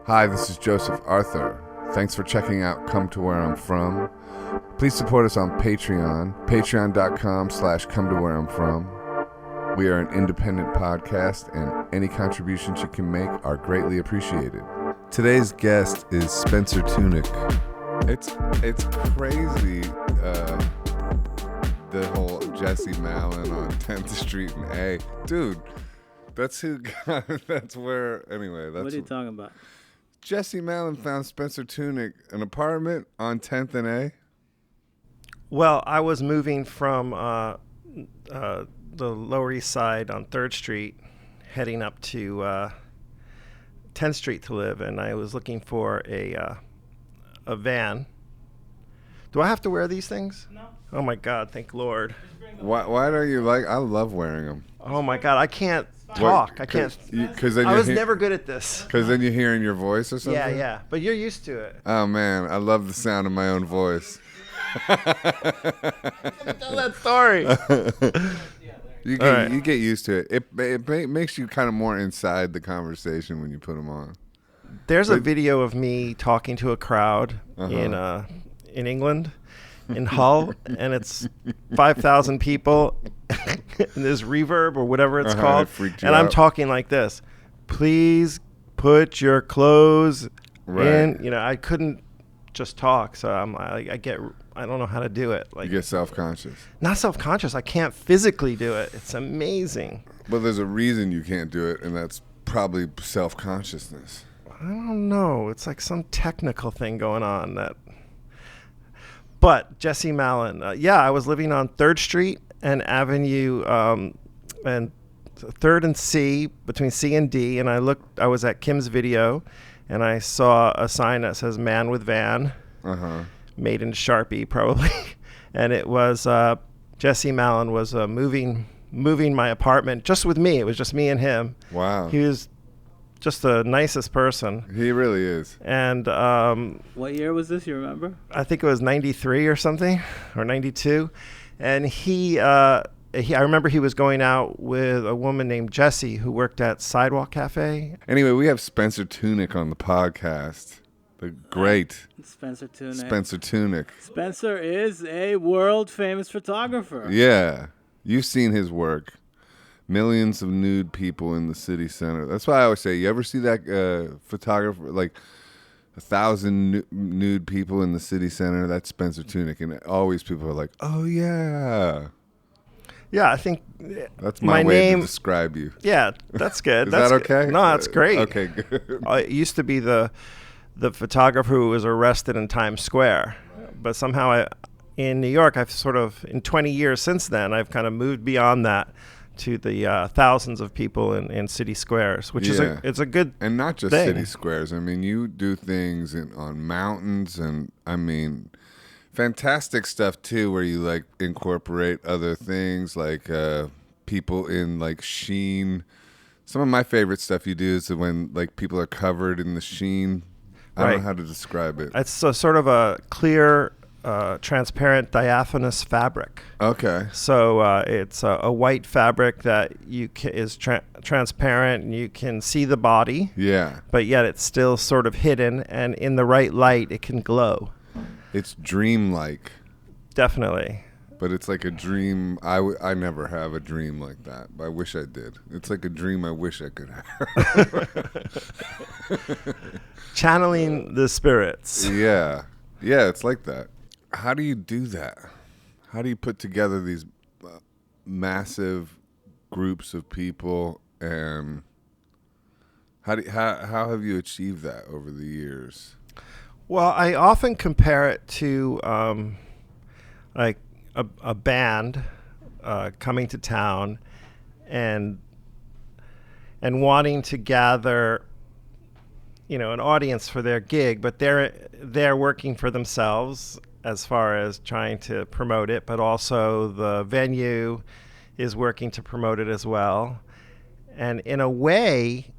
Hi, this is Joseph Arthur. Thanks for checking out Come to Where I'm From. Please support us on Patreon, patreon.com/come to where I'm from. We are an independent podcast, and any contributions you can make are greatly appreciated. Today's guest is Spencer Tunick. It's crazy, the whole Jesse Malin on 10th Street and A. Dude, that's who that's where, anyway. That's what are you talking about? Jesse Malin found Spencer Tunick an apartment on 10th and A? Well, I was moving from the Lower East Side on 3rd Street, heading up to 10th Street to live, and I was looking for a van. Do I have to wear these things? No. Oh my God, thank Lord. Why don't you like? I love wearing them. Oh my God, I can't talk. I can't. Then I was never good at this. Because then you're hearing your voice or something? Yeah. But you're used to it. Oh man, I love the sound of my own voice. Tell that story. You get used to it. It makes you kind of more inside the conversation when you put them on. There's a video of me talking to a crowd in England, in Hull, and it's 5,000 people, and there's reverb or whatever it's called, and I'm talking like this. Please put your clothes in. You know, I couldn't just talk, so I don't know how to do it. Like, you get self-conscious. Not self-conscious. I can't physically do it. It's amazing. But there's a reason you can't do it, and that's probably self-consciousness. I don't know. It's like some technical thing going on that. But Jesse Malin, I was living on 3rd Street and Avenue, and 3rd and C, between C and D, and I was at Kim's Video, and I saw a sign that says "Man with Van," made in Sharpie probably, and it was Jesse Malin was moving my apartment just with me. It was just me and him. Wow. He was just the nicest person. He really is. And what year was this? You remember? I think it was 93 or something, or 92. And I remember he was going out with a woman named Jessie who worked at Sidewalk Cafe. Anyway, we have Spencer Tunick on the podcast. The great Spencer Tunick. Spencer Tunick. Spencer is a world famous photographer. Yeah. You've seen his work. Millions of nude people in the city center. That's why I always say, you ever see that photographer, like 1,000 nude people in the city center? That's Spencer Tunick. And always people are like, oh, yeah. Yeah, I think that's my way to describe you. Yeah, that's good. Is that okay? No, that's great. Okay, good. It used to be the photographer who was arrested in Times Square. But somehow in New York, I've sort of, in 20 years since then, I've kind of moved beyond that to the thousands of people in city squares, which is it's a good and not just thing. City squares. I mean, you do things on mountains, and I mean, fantastic stuff too, where you like incorporate other things like people in like sheen. Some of my favorite stuff you do is when like people are covered in the sheen. I don't know how to describe it. It's a sort of a clear, transparent, diaphanous fabric. Okay. So it's a white fabric that is transparent, and you can see the body. Yeah. But yet it's still sort of hidden, and in the right light, it can glow. It's dreamlike. Definitely. But it's like a dream. I never have a dream like that. I wish I did. It's like a dream I wish I could have. Channeling the spirits. Yeah. Yeah, it's like that. How do you do that? How do you put together these massive groups of people, and how have you achieved that over the years? Well, I often compare it to like a band coming to town and wanting to gather, an audience for their gig, but they're working for themselves as far as trying to promote it, but also the venue is working to promote it as well. And in a way,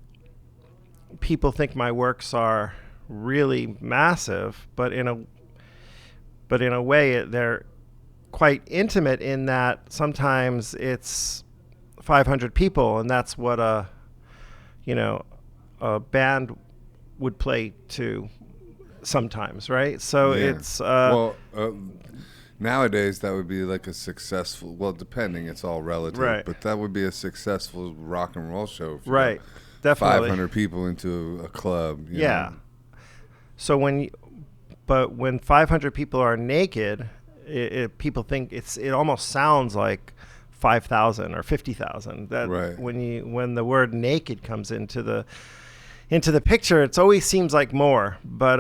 people think my works are really massive, but in a way they're quite intimate in that sometimes it's 500 people, and that's what a band would play to sometimes, right? So Yeah. it's nowadays that would be like a successful. Well, depending, it's all relative. Right. But that would be a successful rock and roll show. If you right, got definitely 500 people into a club. you Yeah. know. So when 500 people are naked, people think it almost sounds like 5,000 or 50,000. That Right. when the word naked comes into the picture, it always seems like more. But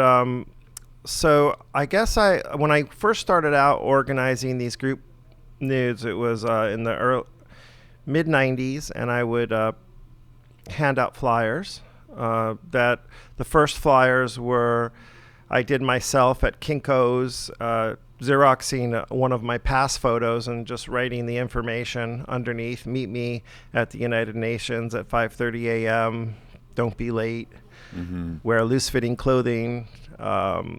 so I guess when I first started out organizing these group nudes, it was in the mid 90s, and I would hand out flyers. That the first flyers were I did myself at Kinko's, Xeroxing one of my past photos and just writing the information underneath. Meet me at the United Nations at 5:30 a.m. Don't be late. Mm-hmm. Wear loose-fitting clothing.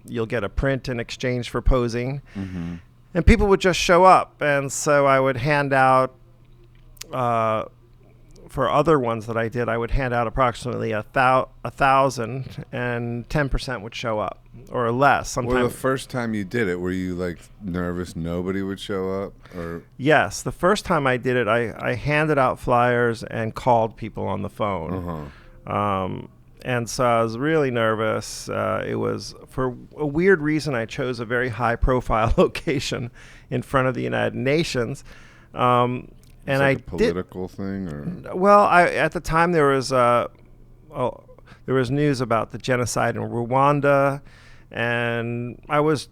You'll get a print in exchange for posing. Mm-hmm. And people would just show up. And so I would hand out, for other ones that I did, I would hand out approximately 1,000, and 10% would show up or less. Well, Sometimes. the first time you did it, were you like nervous nobody would show up? Or Yes, the first time I did it, I handed out flyers and called people on the phone. And so I was really nervous. It was, for a weird reason, I chose a very high-profile location in front of the United Nations. And like a political thing, or Well, at the time there was news about the genocide in Rwanda, and it was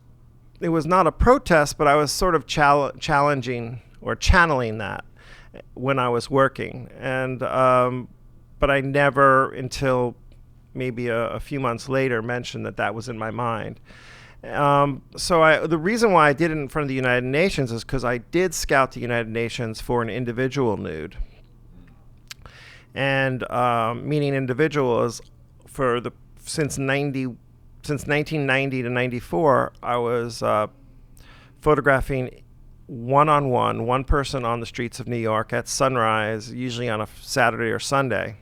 not a protest, but I was sort of challenging or channeling that when I was working, and but I never, until maybe a few months later, mentioned that was in my mind. So the reason why I did it in front of the United Nations is because I did scout the United Nations for an individual nude. And meaning individual is since 1990 to 94, I was photographing one-on-one, one person on the streets of New York at sunrise, usually on a Saturday or Sunday.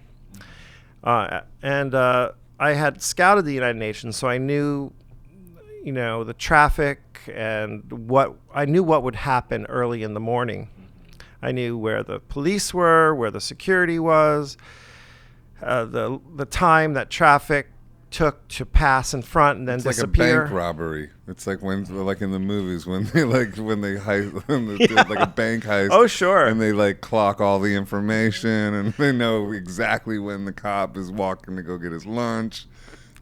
And I had scouted the United Nations, so I knew the traffic, and I knew what would happen early in the morning. I knew where the police were, where the security was, the time that traffic took to pass in front and then disappear. Like a bank robbery. It's like like in the movies when they heist, when they do like a bank heist. Oh, sure. And they clock all the information, and they know exactly when the cop is walking to go get his lunch.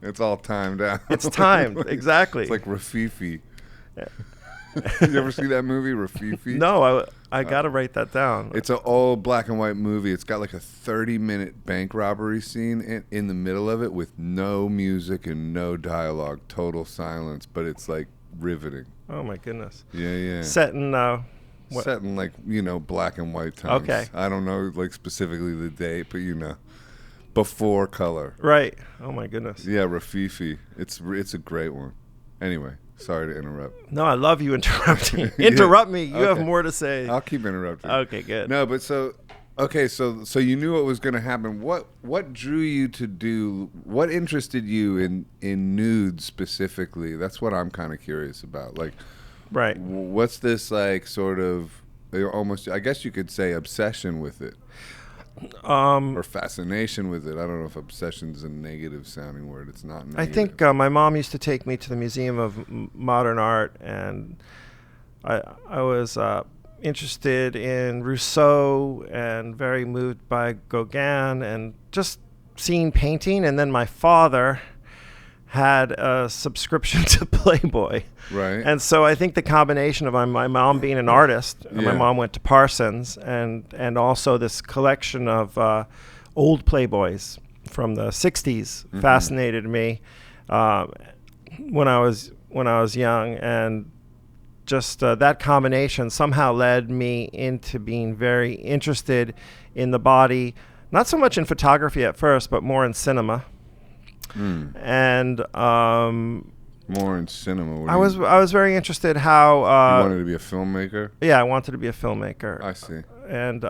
It's all timed out. It's timed, exactly. It's like Rafifi. You ever see that movie, Rafifi? No, I got to write that down. It's an old black and white movie. It's got like a 30-minute bank robbery scene in the middle of it with no music and no dialogue, total silence, but it's like riveting. Oh, my goodness. Yeah. Set in... Set in black and white times. Okay. I don't know specifically the date, but before color. Right. Oh, my goodness. Yeah, Rafifi. It's a great one. Anyway, sorry to interrupt. No, I love you interrupting. Interrupt me. You have Okay. more to say. I'll keep interrupting. Okay, good. No, but so you knew what was going to happen. What drew you to do? What interested you in nudes specifically? That's what I'm kind of curious about. Right. What's this sort of almost? I guess you could say obsession with it. Or fascination with it. I don't know if obsession is a negative sounding word. It's not negative. I think my mom used to take me to the Museum of Modern Art, and I was interested in Rousseau and very moved by Gauguin and just seeing painting. And then my father had a subscription to Playboy. Right. And so I think the combination of my mom being an artist, and my mom went to Parsons, and also this collection of old Playboys from the 60s fascinated me when I was young, and just that combination somehow led me into being very interested in the body, not so much in photography at first, but more in cinema. And more in cinema. I was very interested how you wanted to be a filmmaker. Yeah, I wanted to be a filmmaker. I see. And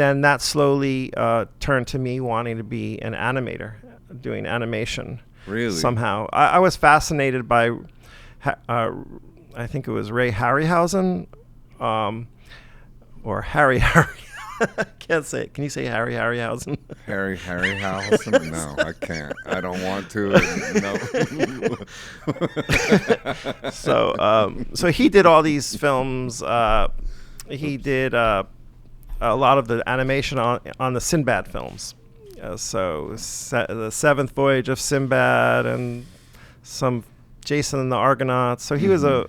then that slowly turned to me wanting to be an animator. doing animation. Really? Somehow. I was fascinated by, I think it was Ray Harryhausen, or Harry. I can't say it. Can you say Harry Harryhausen? Harryhausen? No, I can't. I don't want to. No. So he did all these films. He did a lot of the animation on the Sinbad films. The Seventh Voyage of Sinbad and some Jason and the Argonauts. So he was a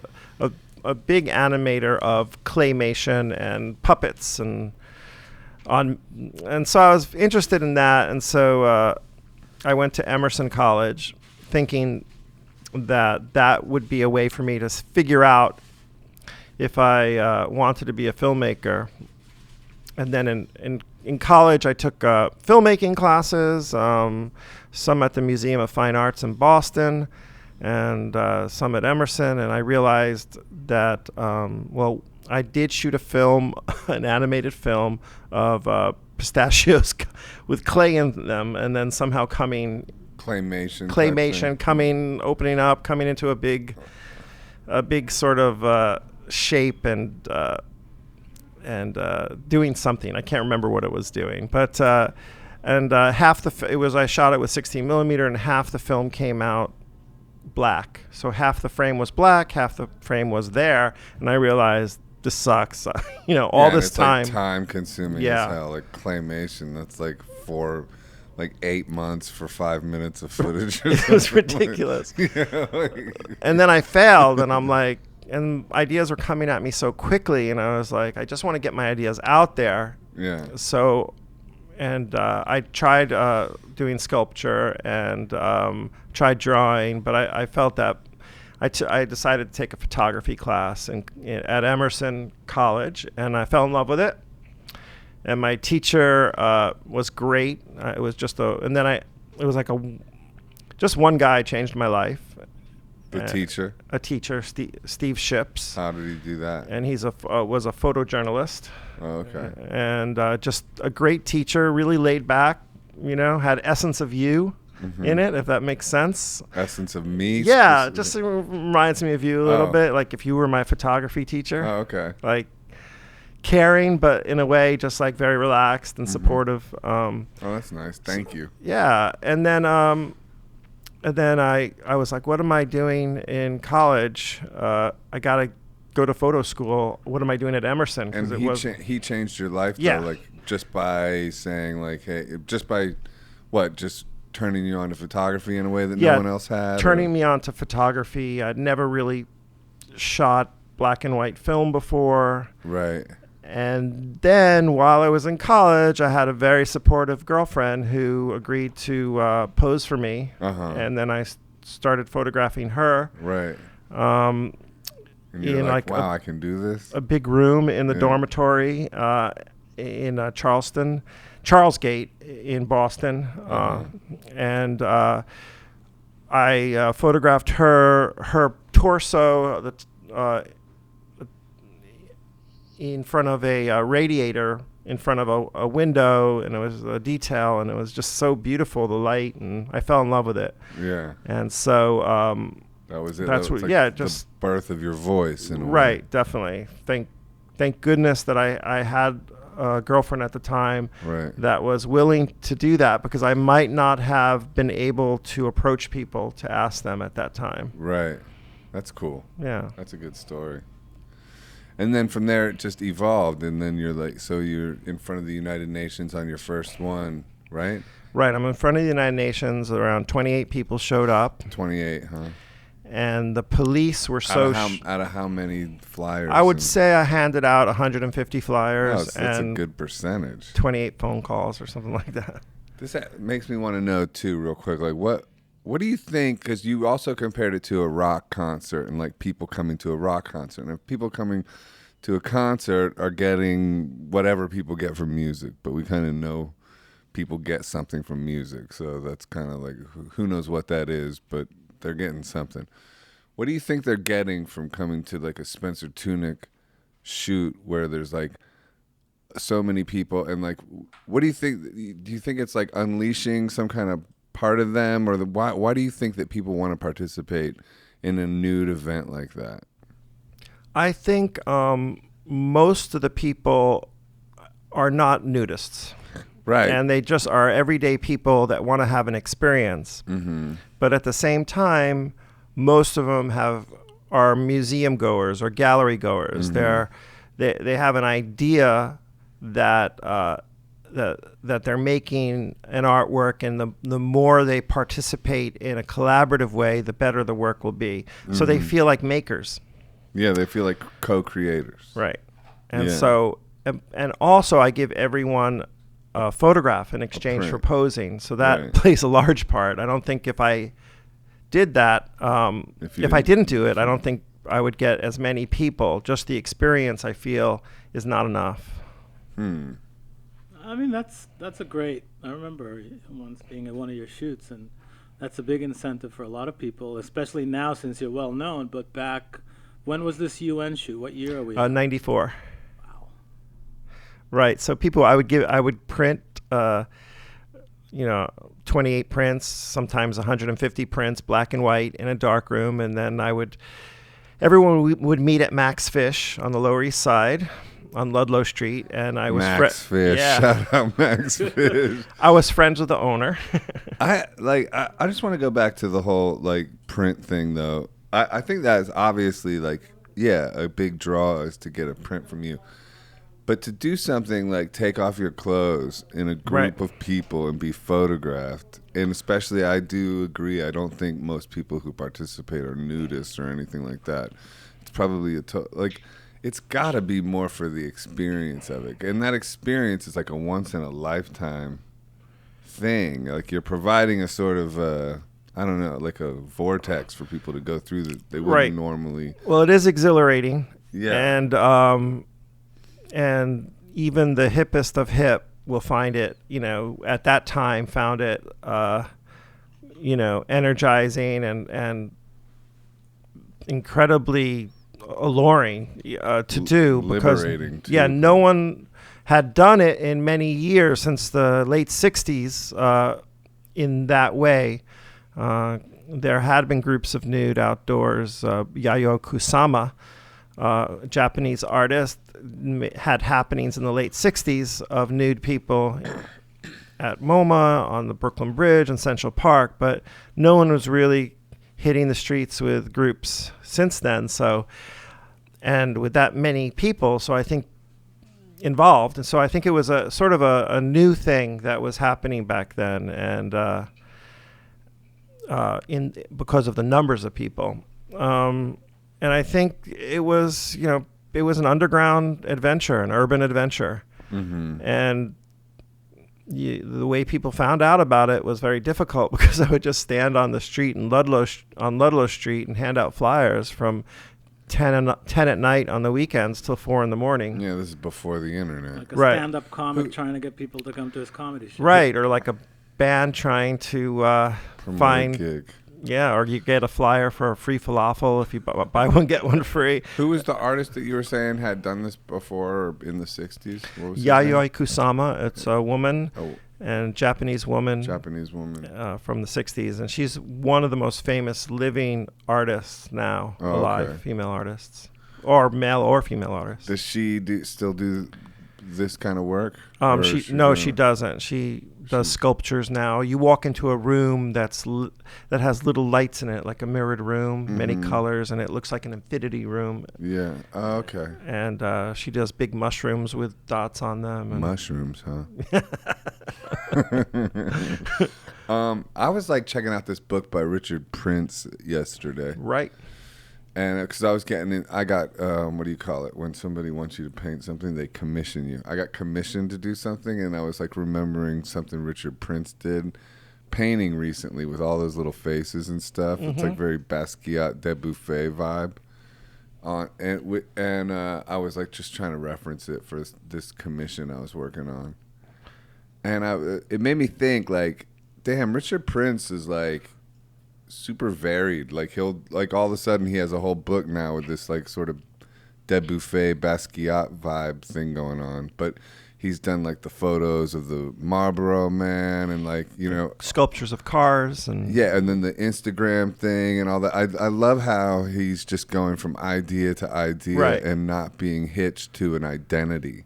big animator of claymation and puppets and so I was interested in that, and so I went to Emerson College thinking that would be a way for me to figure out if I wanted to be a filmmaker. And then in college I took filmmaking classes, some at the Museum of Fine Arts in Boston and some at Emerson, and I realized that I did shoot a film, an animated film of pistachios with clay in them, and then somehow coming claymation, opening up, coming into a big sort of shape and doing something. I can't remember what it was doing, but I shot it with 16 millimeter, and half the film came out black. So half the frame was black, half the frame was there, and I realized this sucks. All this time. Like time consuming as hell. Like claymation, that's like 8 months for 5 minutes of footage. It was ridiculous. And then I failed, and I'm like, and ideas were coming at me so quickly, and I was like, I just want to get my ideas out there. Yeah. So, and I tried doing sculpture and tried drawing, but I felt that I decided to take a photography class at Emerson College, and I fell in love with it. And my teacher was great. It was just just one guy changed my life. Teacher? A teacher, Steve Ships. How did he do that? And he's was a photojournalist. Oh, okay. And just a great teacher, really laid back, had Essence of You in it, if that makes sense. Essence of Me? Yeah, just reminds me of you a little bit, like if you were my photography teacher. Oh, okay. Like caring, but in a way just like very relaxed and supportive. Oh, that's nice. Thank you. Yeah, and then I was like, what am I doing in college? I got to go to photo school. What am I doing at Emerson? And he changed your life, yeah. Though, like just by saying like, hey, just by what, just turning you on to photography in a way that no one else had? Turning me on to photography. I'd never really shot black and white film before. Right. And then while I was in college, I had a very supportive girlfriend who agreed to pose for me. And then I started photographing her. Right. And you're like, wow, I can do this? A big room in the dormitory in Charlesgate in Boston. And I photographed her torso, in front of a radiator in front of a window, and it was a detail, and it was just so beautiful, the light, and I fell in love with it. Yeah. And so that was it. That's what, just the birth of your voice in a way. Right, definitely. Thank goodness that I had a girlfriend at the time that was willing to do that, because I might not have been able to approach people to ask them at that time. Right. That's cool. Yeah. That's a good story. And then from there, it just evolved, and then you're in front of the United Nations on your first one, right? Right. I'm in front of the United Nations. Around 28 people showed up. 28, huh? And the police were out of how many flyers? I would say I handed out 150 flyers. Oh, so that's a good percentage. 28 phone calls or something like that. This makes me want to know, too, real quick, like what do you think, because you also compared it to a rock concert and like people coming to a rock concert. And if people coming to a concert are getting whatever people get from music, but we kind of know people get something from music. So that's kind of like, who knows what that is, but they're getting something. What do you think they're getting from coming to like a Spencer Tunick shoot where there's like so many people, and like, what do you think? Do you think it's like unleashing some kind of part of them, or why do you think that people want to participate in a nude event like that? I think most of the people are not nudists. Right. And they just are everyday people that want to have an experience. Mm-hmm. But at the same time, most of them are museum goers or gallery goers. Mm-hmm. They have an idea that that they're making an artwork, and the more they participate in a collaborative way, the better the work will be. Mm-hmm. So they feel like makers. Yeah, they feel like co-creators. Right. And so, and also I give everyone a photograph in exchange for posing. So that plays a large part. I don't think if I did that, if I didn't do it, I don't think I would get as many people. Just the experience, I feel, is not enough. I mean, that's a great. I remember once being at one of your shoots, and that's a big incentive for a lot of people, especially now since you're well known. But back, when was this UN shoot? What year are we? 94. Wow. Right. So people, I would print, 28 prints, sometimes 150 prints, black and white, in a dark room, and then everyone would meet at Max Fish on the Lower East Side, on Ludlow Street, and I was Max Fish. Yeah. Shout out Max Fish. I was friends with the owner. I just want to go back to the whole print thing though. I think that is obviously a big draw is to get a print from you. But to do something like take off your clothes in a group of people and be photographed, and especially I do agree, I don't think most people who participate are nudists or anything like that. It's probably it's got to be more for the experience of it. And that experience is like a once in a lifetime thing. Like you're providing a sort of like a vortex for people to go through that they wouldn't normally. Well, it is exhilarating. Yeah. And even the hippest of hip will find it, at that time found it, energizing and incredibly alluring to do, because liberating too. No one had done it in many years since the late 60s in that way. There had been groups of nude outdoors. Yayoi Kusama, Japanese artist, had happenings in the late 60s of nude people at MoMA, on the Brooklyn Bridge, and Central Park, but no one was really hitting the streets with groups since then. So, and with that many people, so I think involved, and so I think it was a sort of a new thing that was happening back then, and because of the numbers of people. And I think it was an underground adventure, an urban adventure. Mm-hmm. And the way people found out about it was very difficult, because I would just stand on the street in Ludlow Street and hand out flyers from 10 at night on the weekends till 4 in the morning. Yeah, this is before the internet. Like a stand-up comic trying to get people to come to his comedy show. Right, or like a band trying to find a gig. Yeah, or you get a flyer for a free falafel if you buy one, get one free. Who was the artist that you were saying had done this before, or in the 60s? Yayoi Kusama. It's a woman, and Japanese woman from the 60s. And she's one of the most famous living artists now, alive, female artists, or male or female artists. Does she still do this kind of work? She doesn't. She does sculptures now. You walk into a room that has little lights in it, like a mirrored room, many colors, and it looks like an infinity room. Yeah. Oh, okay. And she does big mushrooms with dots on them. Mushrooms, huh? I was checking out this book by Richard Prince yesterday. Right. And because I was I got, what do you call it? When somebody wants you to paint something, they commission you. I got commissioned to do something, and I was remembering something Richard Prince did painting recently with all those little faces and stuff. Mm-hmm. It's very Basquiat, Dubuffet vibe. And I was just trying to reference it for this commission I was working on. And it made me think damn, Richard Prince is super varied. He'll all of a sudden he has a whole book now with this sort of Dubuffet Basquiat vibe thing going on, but he's done like the photos of the Marlboro Man and like, you know, sculptures of cars and and then the Instagram thing and all that. I love how he's just going from idea to idea and not being hitched to an identity.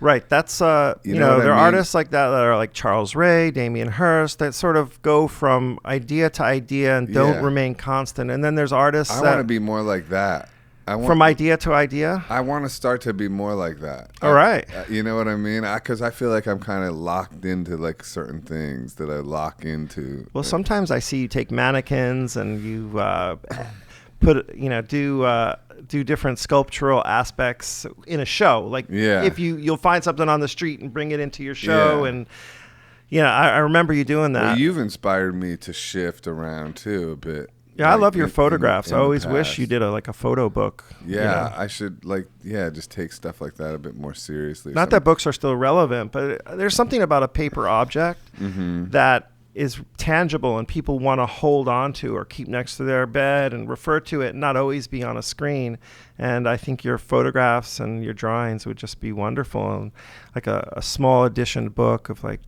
Right. That's, you know there are artists like that are like Charles Ray, Damien Hirst, that sort of go from idea to idea and don't remain constant. And then there's artists I want to be more like that. From idea to idea? I want to start to be more like that. All right. You know what I mean? Because I feel like I'm kind of locked into like certain things that I lock into. Well, sometimes I see you take mannequins and you do different sculptural aspects in a show. Like if you'll find something on the street and bring it into your show. And I remember you doing that. Well, you've inspired me to shift around too a bit. Yeah, I love your photographs. I always wish you did a photo book. Yeah, I should just take stuff like that a bit more seriously. Not that books are still relevant, but there's something about a paper object that is tangible and people want to hold on to or keep next to their bed and refer to it, not always be on a screen. And I think your photographs and your drawings would just be wonderful. And like a small edition book of like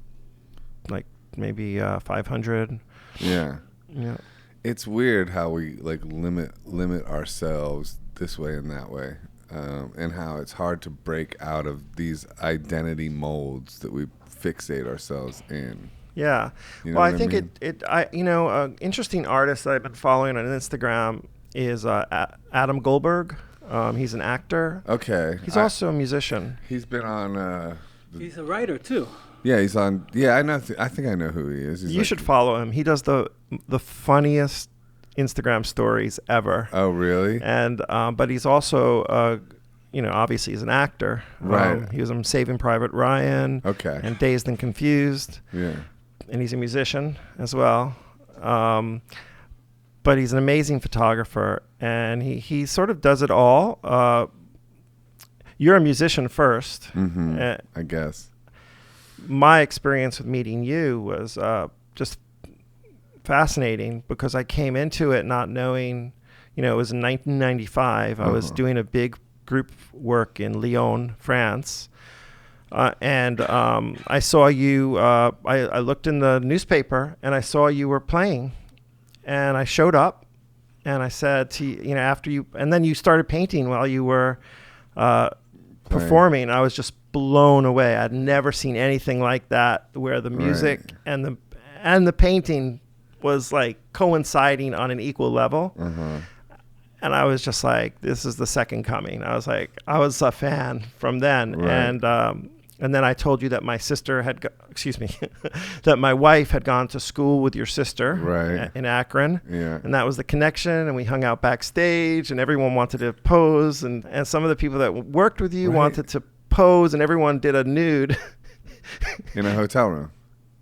maybe 500. Yeah. Yeah. It's weird how we like limit ourselves this way and that way, and how it's hard to break out of these identity molds that we fixate ourselves in. Yeah. You know well, I think an interesting artist that I've been following on Instagram is Adam Goldberg. He's an actor. Okay. He's also a musician. He's been on. He's a writer too. Yeah, he's on. Yeah, I know. I think I know who he is. You should follow him. He does the funniest Instagram stories ever. Oh, really? And but he's also obviously he's an actor. Right. He was on Saving Private Ryan. Okay. And Dazed and Confused. Yeah. And he's a musician as well. But he's an amazing photographer, and he sort of does it all. You're a musician first. Mm-hmm. I guess. My experience with meeting you was just fascinating because I came into it not knowing, it was in 1995. I was doing a big group work in Lyon, France. And I saw you, I looked in the newspaper and I saw you were playing. And I showed up and I said to you, after you, and then you started painting while you were performing. I was just blown away. I'd never seen anything like that, where the music and the painting was like coinciding on an equal level. And I was just like, this is the second coming. I was a fan from then. And then I told you that my sister that my wife had gone to school with your sister in Akron. Yeah. And that was the connection. And we hung out backstage and everyone wanted to pose. And some of the people that worked with you wanted to pose, and everyone did a nude. In a hotel room.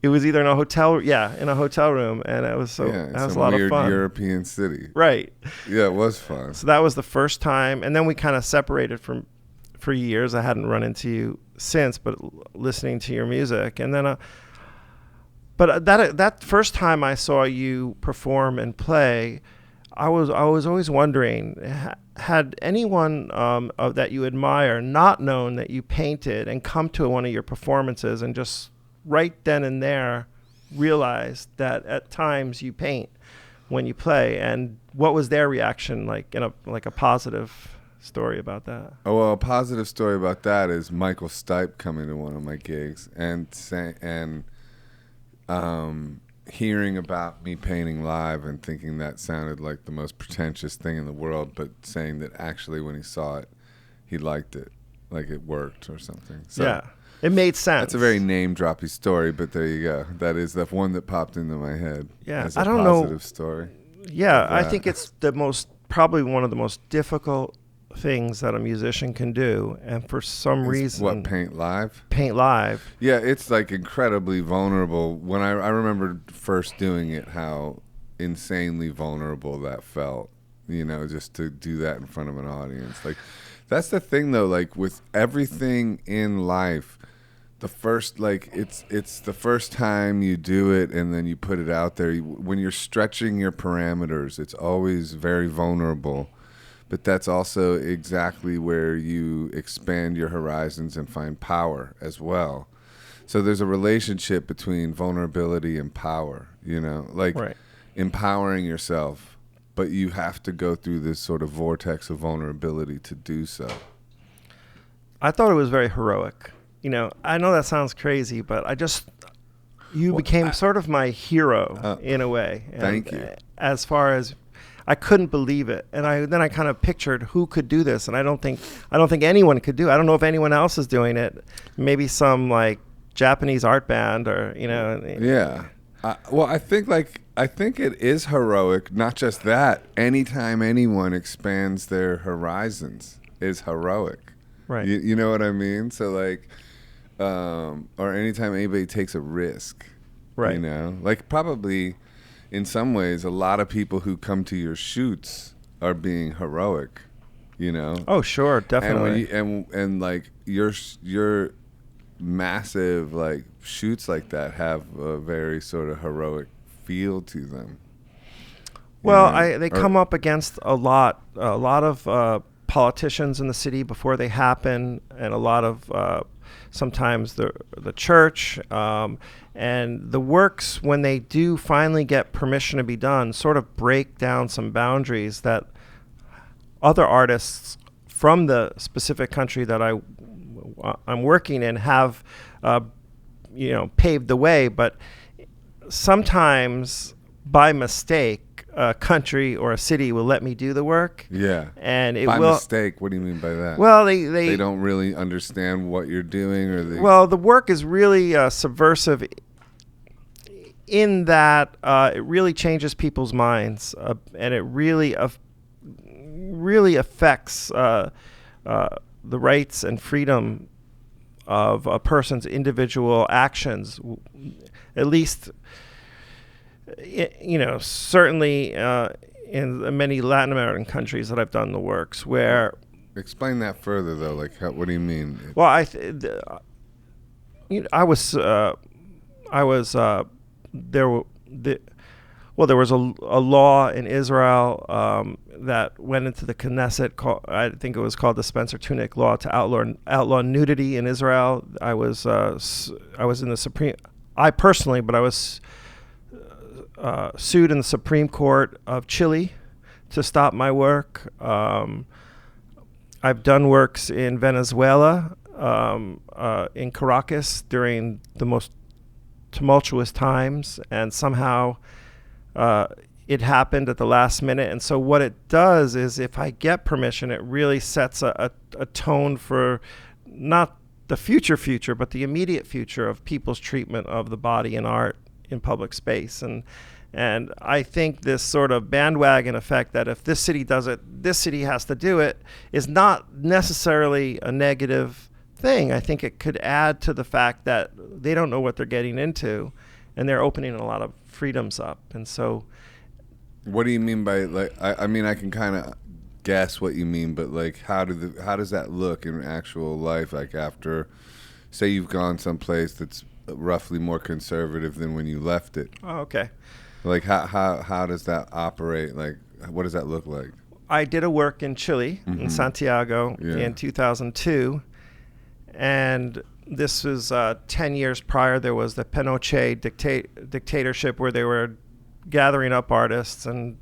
It was either in a hotel room. And it was that was a lot of fun. European city. Right. Yeah, it was fun. So that was the first time. And then we kind of separated for years. I hadn't run into you since, but listening to your music. And then but that first time I saw you perform and play, I was always wondering, had anyone that you admire not known that you painted and come to one of your performances and just right then and there realized that at times you paint when you play, and what was their reaction like in a positive story about that? Oh, well, a positive story about that is Michael Stipe coming to one of my gigs and hearing about me painting live and thinking that sounded like the most pretentious thing in the world, but saying that actually when he saw it, he liked it, like it worked or something. So yeah, it made sense. That's a very name-droppy story, but there you go. That is the one that popped into my head. Yeah, as a I don't know. Positive story. Yeah, I think it's probably one of the most difficult things that a musician can do, and for some reason, paint live. Yeah, it's like incredibly vulnerable. When I remember first doing it, how insanely vulnerable that felt, just to do that in front of an audience. Like, that's the thing though, like with everything in life, the first, it's the first time you do it and then you put it out there. When you're stretching your parameters, it's always very vulnerable. but that's also exactly where you expand your horizons and find power as well. So there's a relationship between vulnerability and power, like empowering yourself, but you have to go through this sort of vortex of vulnerability to do so. I thought it was very heroic. I know that sounds crazy, but you became sort of my hero in a way. Thank you. As far as I couldn't believe it, and then I kind of pictured who could do this, and I don't think anyone could do it. I don't know if anyone else is doing it. Maybe some like Japanese art band or Yeah. Well, I think it is heroic. Not just that. Anytime anyone expands their horizons is heroic. Right. You know what I mean? So like, or anytime anybody takes a risk. Right. Like probably. In some ways, a lot of people who come to your shoots are being heroic, Oh, sure, definitely. And like your massive like shoots like that have a very sort of heroic feel to them. Well, they come up against a lot of politicians in the city before they happen, and a lot of sometimes the church. And the works, when they do finally get permission to be done, sort of break down some boundaries that other artists from the specific country that I'm working in have, paved the way. But sometimes, by mistake, a country or a city will let me do the work. Yeah. And it by will. Mistake. What do you mean by that? Well, they don't really understand what you're doing, or they. Well, the work is really subversive. In that it really changes people's minds, and it really affects the rights and freedom of a person's individual actions. At least, certainly in many Latin American countries that I've done the works, where. Explain that further, though. Like, what do you mean? Well, I was. There was a law in Israel that went into the Knesset. I think it was called the Spencer-Tunick law to outlaw nudity in Israel. I was in the Supreme. I personally, but I was sued in the Supreme Court of Chile to stop my work. I've done works in Venezuela, in Caracas during the most tumultuous times, and somehow it happened at the last minute. And so what it does is, if I get permission, it really sets a tone for not the future, but the immediate future of people's treatment of the body and art in public space. And I think this sort of bandwagon effect that if this city does it, this city has to do it, is not necessarily a negative thing. I think it could add to the fact that they don't know what they're getting into, and they're opening a lot of freedoms up. And so, what do you mean by like? I mean, I can kind of guess what you mean, but like, how does that look in actual life? Like after, say, you've gone someplace that's roughly more conservative than when you left it. Oh, okay. Like how does that operate? Like, what does that look like? I did a work in Chile, in Santiago, in 2002. And this was 10 years prior. There was the Pinochet dictatorship, where they were gathering up artists, and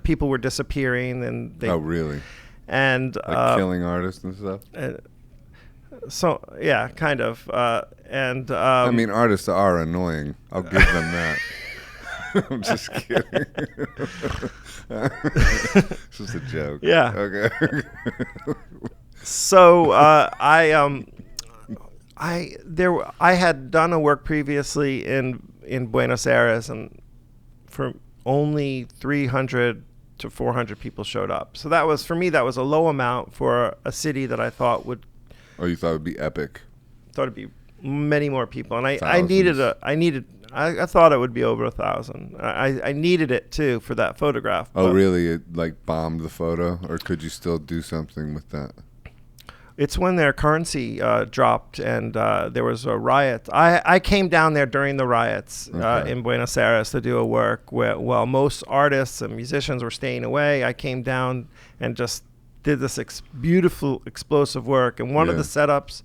people were disappearing. And oh, really? And like killing artists and stuff? So, yeah, kind of. I mean, artists are annoying. I'll give them that. I'm just kidding. It's just a joke. Yeah. Okay. So I had done a work previously in Buenos Aires, and for only 300 to 400 people showed up. So that was, for me, that was a low amount for a city that I thought would. Oh, you thought it would be epic. Thought it'd be many more people, and I thought it would be over 1,000. I needed it too for that photograph. Oh, really? It like bombed the photo, or could you still do something with that? It's when their currency dropped, and there was a riot. I came down there during the riots in Buenos Aires to do a work while most artists and musicians were staying away. I came down and just did this beautiful explosive work, and one of Yeah. the setups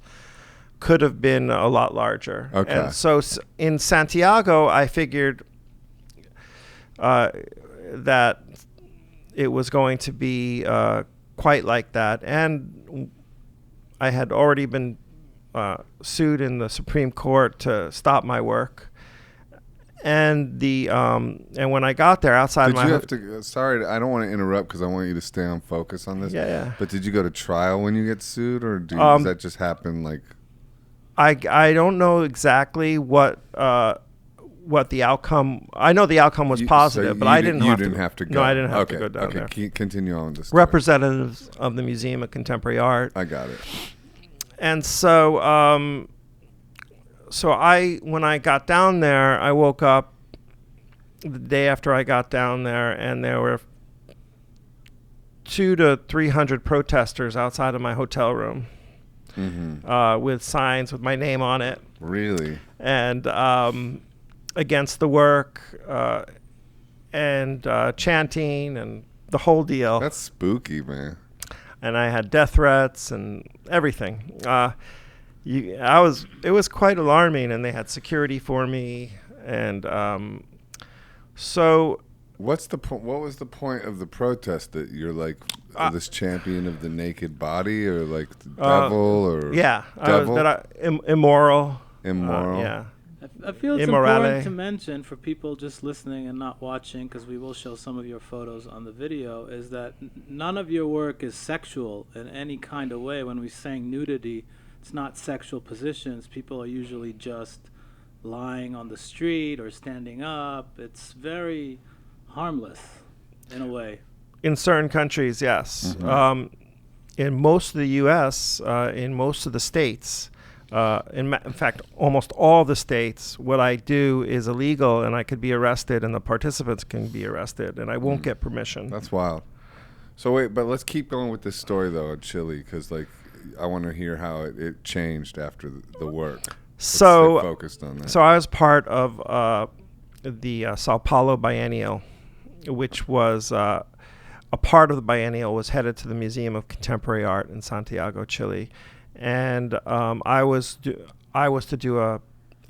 could have been a lot larger. Okay. And so in Santiago, I figured that it was going to be quite like that, and I had already been sued in the Supreme Court to stop my work. And and when I got there outside Did my you have to? Sorry, I don't want to interrupt because I want you to stay on focus on this. Yeah. But did you go to trial when you get sued, or does that just happen? Like, I don't know exactly what the outcome. I know the outcome was positive, but I didn't. You didn't have to go. No, I didn't have okay, to go down there. Okay, continue on with this. Story. Representatives of the Museum of Contemporary Art. I got it. And so, when I got down there, I woke up the day after I got down there, and there were 200 to 300 protesters outside of my hotel room, with signs with my name on it. Really? And against the work, and chanting and the whole deal. That's spooky, man. And I had death threats and everything. It was quite alarming, and they had security for me, and so. What was the point of the protest? That you're like this champion of the naked body, or like the devil, or devil? Immoral. Immoral. Yeah. I feel it's Immorality. important to mention for people just listening and not watching, because we will show some of your photos on the video, is that none of your work is sexual in any kind of way. When we're saying nudity, it's not sexual positions. People are usually just lying on the street or standing up. It's very harmless in a way. In certain countries, yes. In most of the U.S., in most of the states, in fact, almost all the states, what I do is illegal, and I could be arrested, and the participants can be arrested, and I won't get permission. That's wild. So wait, but let's keep going with this story though in Chile, because like I want to hear how it changed after the work. Let's stay focused on that. So I was part of the Sao Paulo Biennial, which was a part of the biennial was headed to the Museum of Contemporary Art in Santiago, Chile. And I was to do an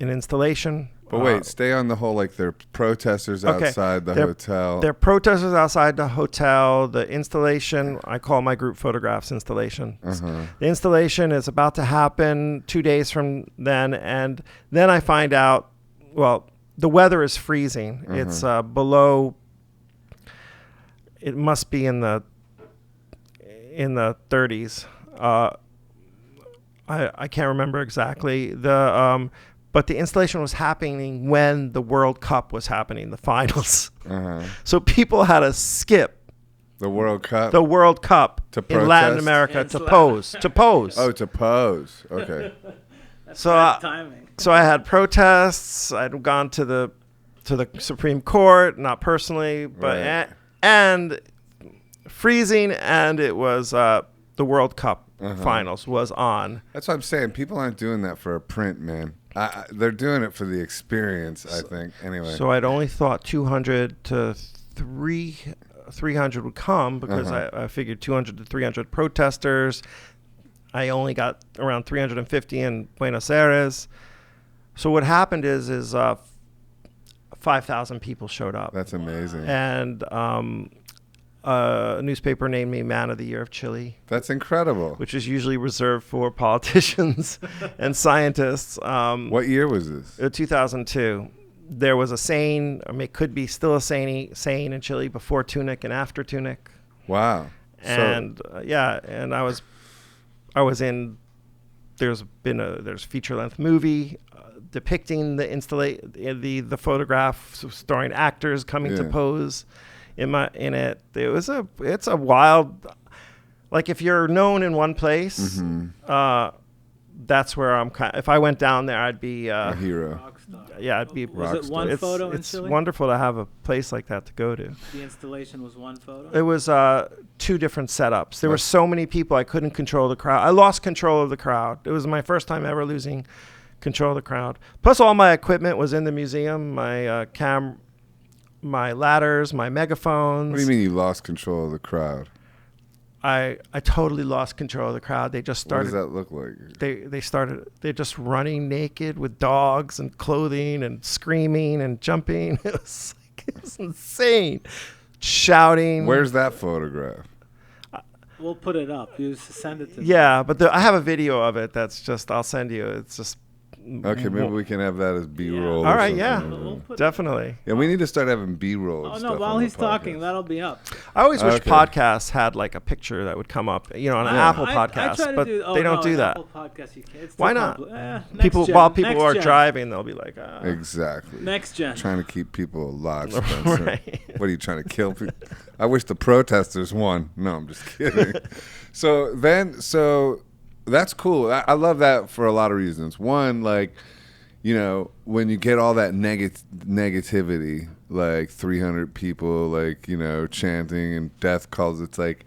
installation. But wait, stay on the whole, like they're protesters outside the hotel. They're protesters outside the hotel. The installation, I call my group Photographs installation. The installation is about to happen 2 days from then. And then I find out, well, the weather is freezing. It's below, it must be in the 30s. I can't remember exactly but the installation was happening when the World Cup was happening, the finals. So people had to skip the World Cup in Latin America to pose. Oh, to pose. Okay. Timing. So I had protests. I'd gone to the Supreme Court, not personally, but and freezing, and it was the World Cup. Finals was on. That's what I'm saying. People aren't doing that for a print, man. They're doing it for the experience, I think. Anyway. So I'd only thought 200 to 300 would come because I figured 200 to 300 protesters. I only got around 350 in Buenos Aires. So what happened is 5,000 people showed up. That's amazing. And a newspaper named me Man of the Year of Chile. That's incredible. Which is usually reserved for politicians and scientists. What year was this? 2002. There was a saying, it could be still a saying in Chile before Tunick and after Tunick. Wow. And and I was in. There's a feature-length movie depicting the photograph starring actors coming to pose. In it, it's a wild, like if you're known in one place, that's where I'm if I went down there, I'd be a hero. Yeah, I'd be. Was it one photo in Chile? It's wonderful to have a place like that to go to. The installation was one photo? It was 2 different setups. There were so many people I couldn't control the crowd. I lost control of the crowd. It was my first time ever losing control of the crowd. Plus, all my equipment was in the museum. My my ladders, my megaphones. What do you mean you lost control of the crowd? I totally lost control of the crowd. They just started. What does that look like? They're just running naked with dogs and clothing and screaming and jumping. It was insane. Shouting. Where's that photograph? We'll put it up. You send it to me. Yeah, but I have a video of it. That's just, I'll send you. It's just. Okay, maybe we can have that as B-roll. All right, yeah, We'll definitely. Yeah, we need to start having B-roll. Oh, and no, stuff while on the he's talking, podcast. that'll be up. I always wish Okay. podcasts had like a picture that would come up, on an Apple I podcast, try to but they don't do that. Apple podcast, you can't. It's Why too not? next gen, While people next are gen. driving, they'll be like, Exactly. Next gen. Trying to keep people alive, Spencer. Right. What are you trying to kill people? I wish the protesters won. No, I'm just kidding. So that's cool. I love that for a lot of reasons. One, like, when you get all that negativity, like 300 people, like, chanting and death calls, it's like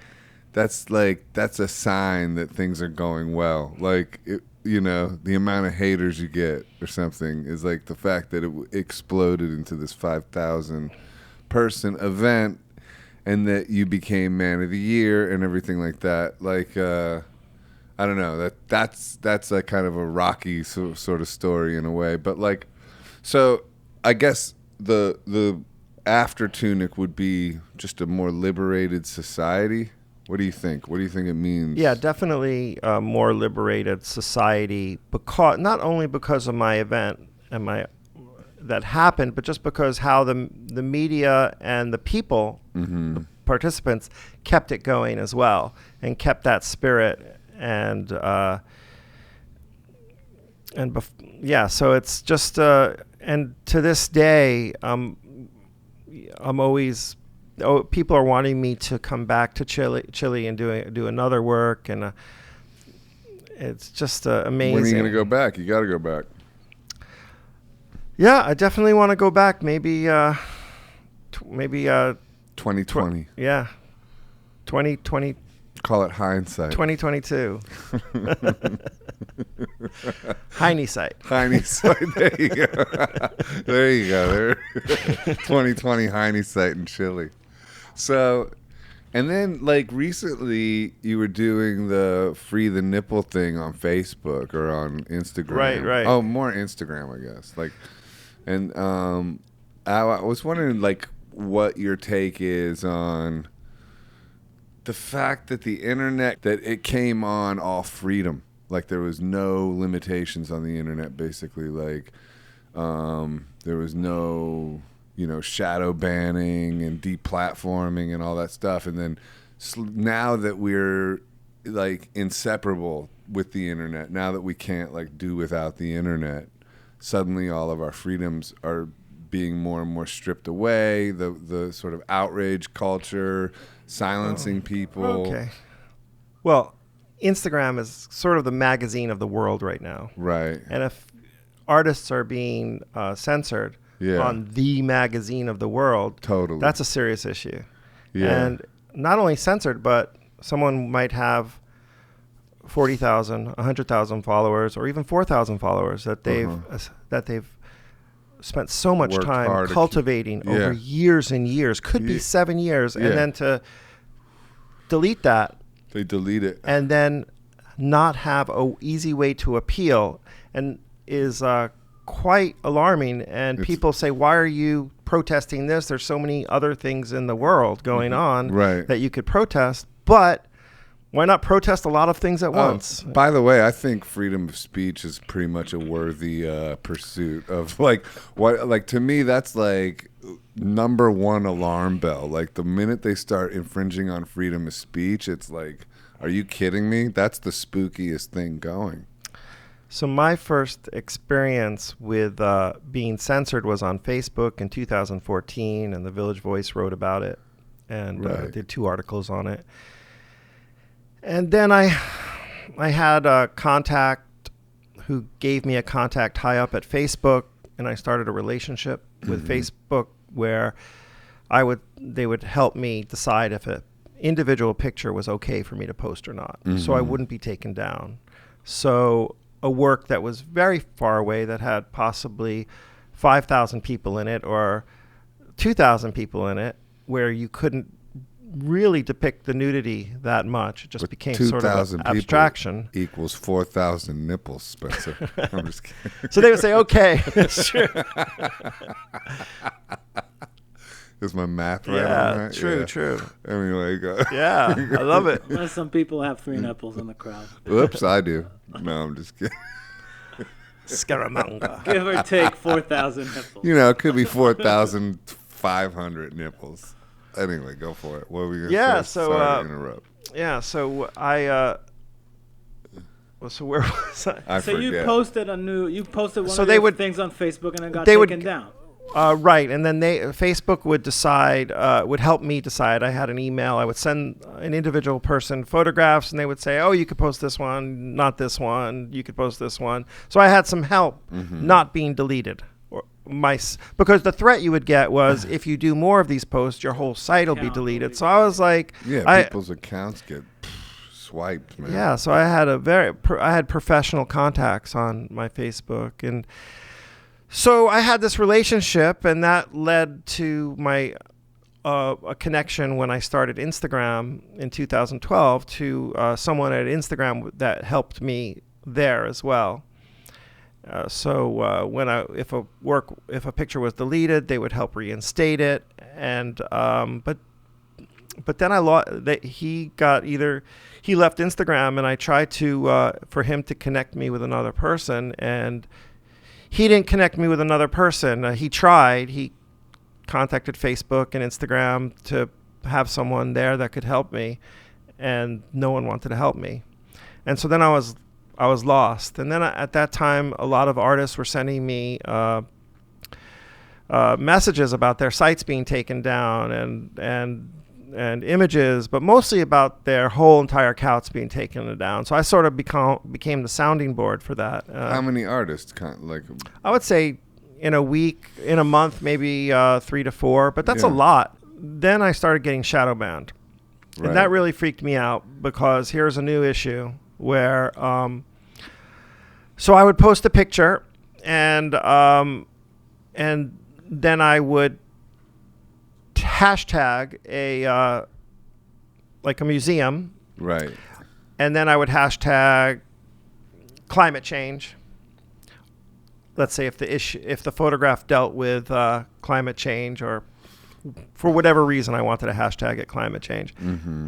that's a sign that things are going well. Like, the amount of haters you get or something is like the fact that it exploded into this 5,000 person event and that you became man of the year and everything like that. Like, I don't know, that's like kind of a rocky sort of story in a way, but like, so I guess the after Tunick would be just a more liberated society. What do you think? What do you think it means? Yeah, definitely a more liberated society, because not only because of my event and that happened, but just because how the media and the people, the participants, kept it going as well and kept that spirit. So it's just and to this day, I'm always people are wanting me to come back to Chile and do another work, and it's just amazing. When are you gonna go back? You got to go back. Yeah, I definitely want to go back. Maybe 2020. Yeah, 2020. Call it hindsight. 2022. Hindsight. Hindsight. There you go. There you go. 2020 hindsight in Chile. So, and then like recently you were doing the free the nipple thing on Facebook or on Instagram. Right. Oh, more Instagram, I guess. Like, and I was wondering like what your take is on the fact that the internet, that it came on all freedom. Like there was no limitations on the internet, basically. Like there was no, shadow banning and deplatforming and all that stuff. And then now that we're like inseparable with the internet, now that we can't like do without the internet, suddenly all of our freedoms are being more and more stripped away. The sort of outrage culture, silencing people. Okay. Well, Instagram is sort of the magazine of the world right now. Right. And if artists are being censored on the magazine of the world, totally, that's a serious issue. Yeah. And not only censored, but someone might have 40,000, 100,000 followers, or even 4,000 followers that they've spent so much Worked time cultivating over years and years, could be 7 years, and then to delete that. They delete it. And then not have a easy way to appeal, and is quite alarming. And people say, why are you protesting this? There's so many other things in the world going on that you could protest, but why not protest a lot of things at once? By the way, I think freedom of speech is pretty much a worthy pursuit of to me, that's like number one alarm bell. Like the minute they start infringing on freedom of speech, it's like, are you kidding me? That's the spookiest thing going. So my first experience with being censored was on Facebook in 2014, and the Village Voice wrote about it and did 2 articles on it. And then I had a contact who gave me a contact high up at Facebook, and I started a relationship with Facebook where they would help me decide if an individual picture was okay for me to post or not, so I wouldn't be taken down. So a work that was very far away, that had possibly 5,000 people in it or 2,000 people in it, where you couldn't really depict the nudity that much. It just became sort of 2,000 an people abstraction. equals 4,000 nipples, Spencer. I'm just kidding. So they would say, okay, sure. Is my math right on Yeah, that? true. Anyway, Yeah, I love it. Well, some people have 3 nipples in the crowd. Whoops, I do. No, I'm just kidding. Scaramanga. Give or take 4,000 nipples. You know, it could be 4,500 nipples. Anyway, go for it. What were we going to Yeah, say? so, Sorry to interrupt. Yeah, so I so where was I? I So forget. you posted one So of they your would- things on Facebook and it got they would- taken down. Right, and then Facebook would decide, would help me decide. I had an email. I would send an individual person photographs, and they would say, "Oh, you could post this one, not this one. You could post this one." So I had some help not being deleted. Because the threat you would get was, if you do more of these posts, your whole site will be Account deleted. will So I was like, Yeah, people's accounts get swiped, man. yeah. So I had I had professional contacts on my Facebook, and so I had this relationship, and that led to my a connection when I started Instagram in 2012 to someone at Instagram that helped me there as well. So when if a picture was deleted, they would help reinstate it, and but then he left Instagram, and I tried to for him to connect me with another person, and he didn't connect me with another person. He tried. He contacted Facebook and Instagram to have someone there that could help me, and no one wanted to help me. And so then I was lost. And then at that time, a lot of artists were sending me messages about their sites being taken down and images, but mostly about their whole entire accounts being taken down. So I sort of became the sounding board for that. How many artists? I would say in a month, maybe 3 to 4, but that's a lot. Then I started getting shadow banned. Right. And that really freaked me out, because here's a new issue where, so I would post a picture, and then I would hashtag a museum, Right. and then I would hashtag climate change. Let's say if the photograph dealt with climate change, or for whatever reason I wanted to hashtag it climate change. Mm-hmm.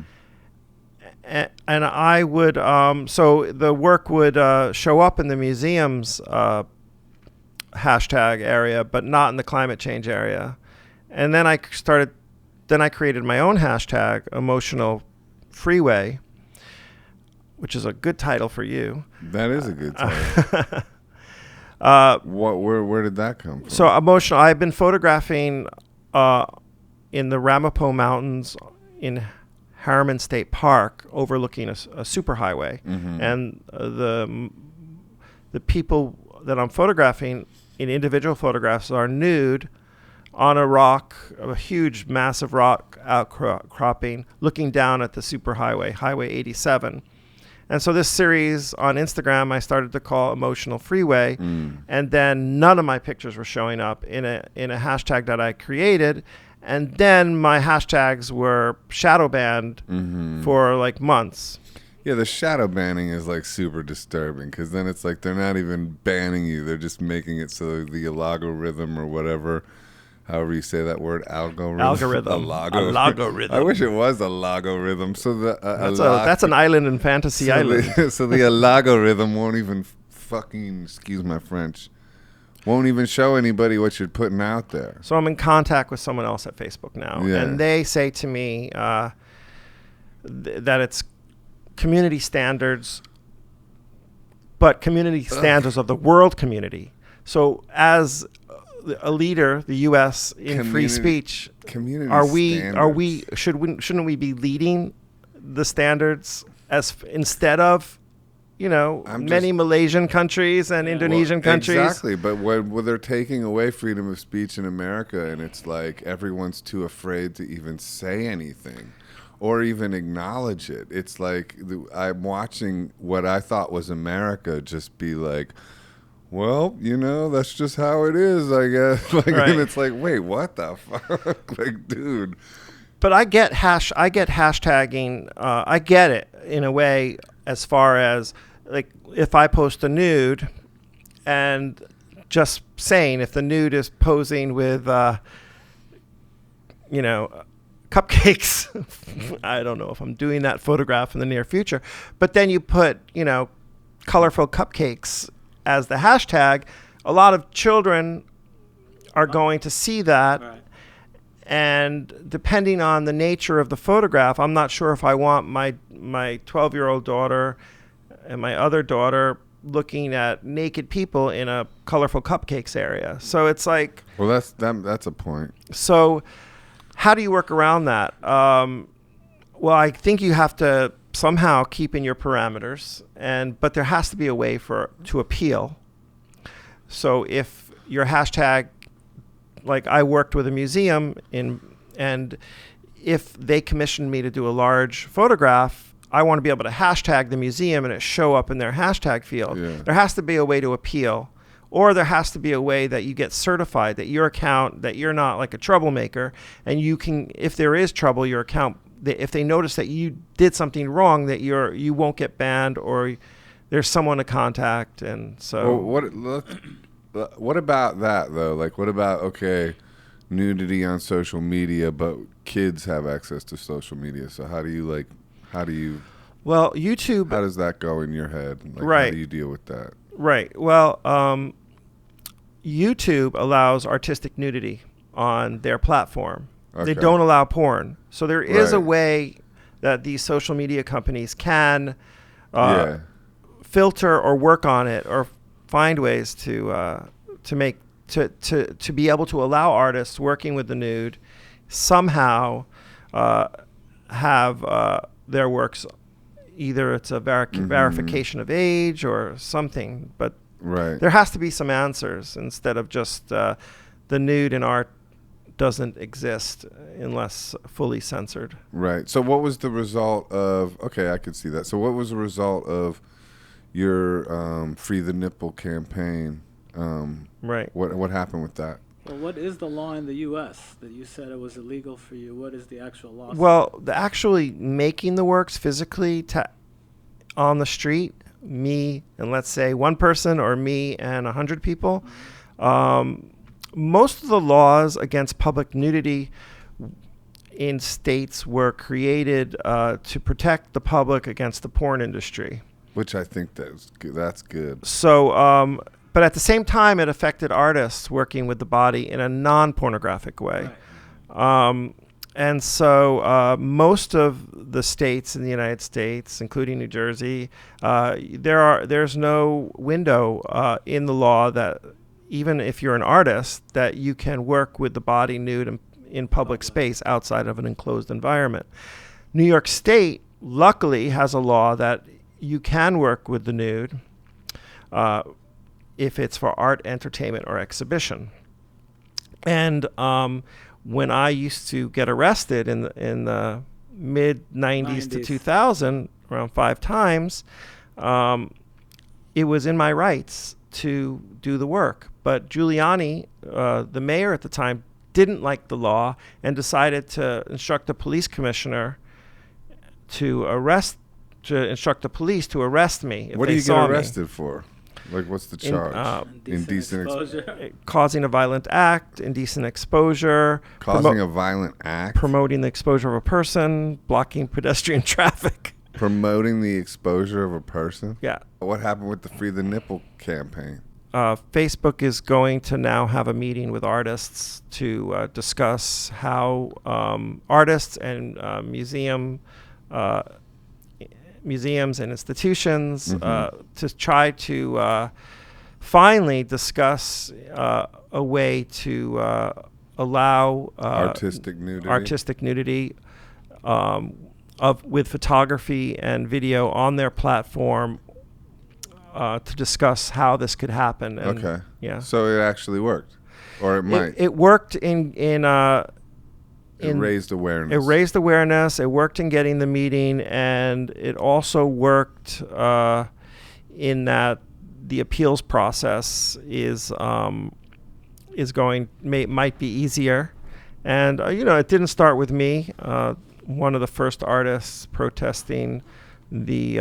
And I would so the work would show up in the museum's hashtag area, but not in the climate change area. And then I created my own hashtag, Emotional Freeway, which is a good title for you. That is a good title. Where did that come from? So emotional. I've been photographing in the Ramapo Mountains in Harriman State Park, overlooking a superhighway, and the people that I'm photographing in individual photographs are nude on a rock, a huge, massive rock outcropping, looking down at the superhighway, Highway 87. And so this series on Instagram I started to call Emotional Freeway, and then none of my pictures were showing up in a hashtag that I created, and then my hashtags were shadow banned for like months. Yeah, the shadow banning is like super disturbing, because then it's like they're not even banning you, they're just making it so the algorithm or whatever, however you say that word, algorithm. I wish it was a logarithm. So that's an island in Fantasy Island. So the algorithm won't even excuse my French, won't even show anybody what you're putting out there. So I'm in contact with someone else at Facebook now, and they say to me that it's community standards, but community standards of the world community. So as a leader, the U.S. in free speech, shouldn't we be leading the standards instead of, many Malaysian countries and Indonesian countries? Exactly, but when they're taking away freedom of speech in America, and it's like everyone's too afraid to even say anything or even acknowledge it. It's like I'm watching what I thought was America just be like, well, that's just how it is, I guess. Right. And it's like, wait, what the fuck? Like, dude, But I get hashtagging. I get it in a way, as far as like if I post a nude, and just saying if the nude is posing with, cupcakes. I don't know if I'm doing that photograph in the near future. But then you put, colorful cupcakes as the hashtag. A lot of children are going to see that. Right. And depending on the nature of the photograph, I'm not sure if I want my 12-year-old daughter and my other daughter looking at naked people in a colorful cupcakes area. So it's like... Well, that's a point. So how do you work around that? Well, I think you have to somehow keep in your parameters, but there has to be a way to appeal. So if your hashtag... Like I worked with a museum and if they commissioned me to do a large photograph, I want to be able to hashtag the museum and it show up in their hashtag field. Yeah. There has to be a way to appeal, or there has to be a way that you get certified that your account, that you're not like a troublemaker, and you can, if there is trouble, your account, if they notice that you did something wrong, that you won't get banned, or there's someone to contact. And so what about that though? Like, what about, okay, nudity on social media, but kids have access to social media. So how do you well, YouTube, how does that go in your head? Like, right. How do you deal with that? Right. Well, YouTube allows artistic nudity on their platform. Okay. They don't allow porn. So there is a Right. way that these social media companies can filter or work on it, or find ways to be able to allow artists working with the nude somehow have their works, either it's a verification of age or something, but Right. there has to be some answers instead of just the nude in art doesn't exist unless fully censored. Right. So what was the result of, okay, I could see that. So what was the result of your Free the Nipple campaign? Right. What happened with that? Well, what is the law in the U.S. that you said it was illegal for you? What is the actual law? Well, actually making the works physically on the street, me and let's say one person, or me and 100 people, most of the laws against public nudity in states were created to protect the public against the porn industry. Which I think that's good. So, but at the same time, it affected artists working with the body in a non-pornographic way. Right. And so most of the states in the United States, including New Jersey, there's no window in the law that even if you're an artist, that you can work with the body nude in public space outside of an enclosed environment. New York State, luckily, has a law that you can work with the nude if it's for art, entertainment, or exhibition. And when I used to get arrested in the mid-'90s to 2000, around 5 times, it was in my rights to do the work. But Giuliani, the mayor at the time, didn't like the law and decided to instruct the police commissioner to instruct the police to arrest me if What do they you saw get me. arrested for? Like, what's the charge? Indecent exposure. Causing a violent act, indecent exposure, Causing a violent act? promoting the exposure of a person, blocking pedestrian traffic. Promoting the exposure of a person? Yeah. What happened with the Free the Nipple campaign? Facebook is going to now have a meeting with artists to discuss how artists and museums and institutions to try to finally discuss a way to allow Artistic nudity? With photography and video on their platform to discuss how this could happen. And, Okay. Yeah. So it actually worked, or it might. It worked in It raised awareness. It raised awareness. It worked in getting the meeting, and it also worked in that the appeals process might be easier, And, it didn't start with me. One of the first artists protesting the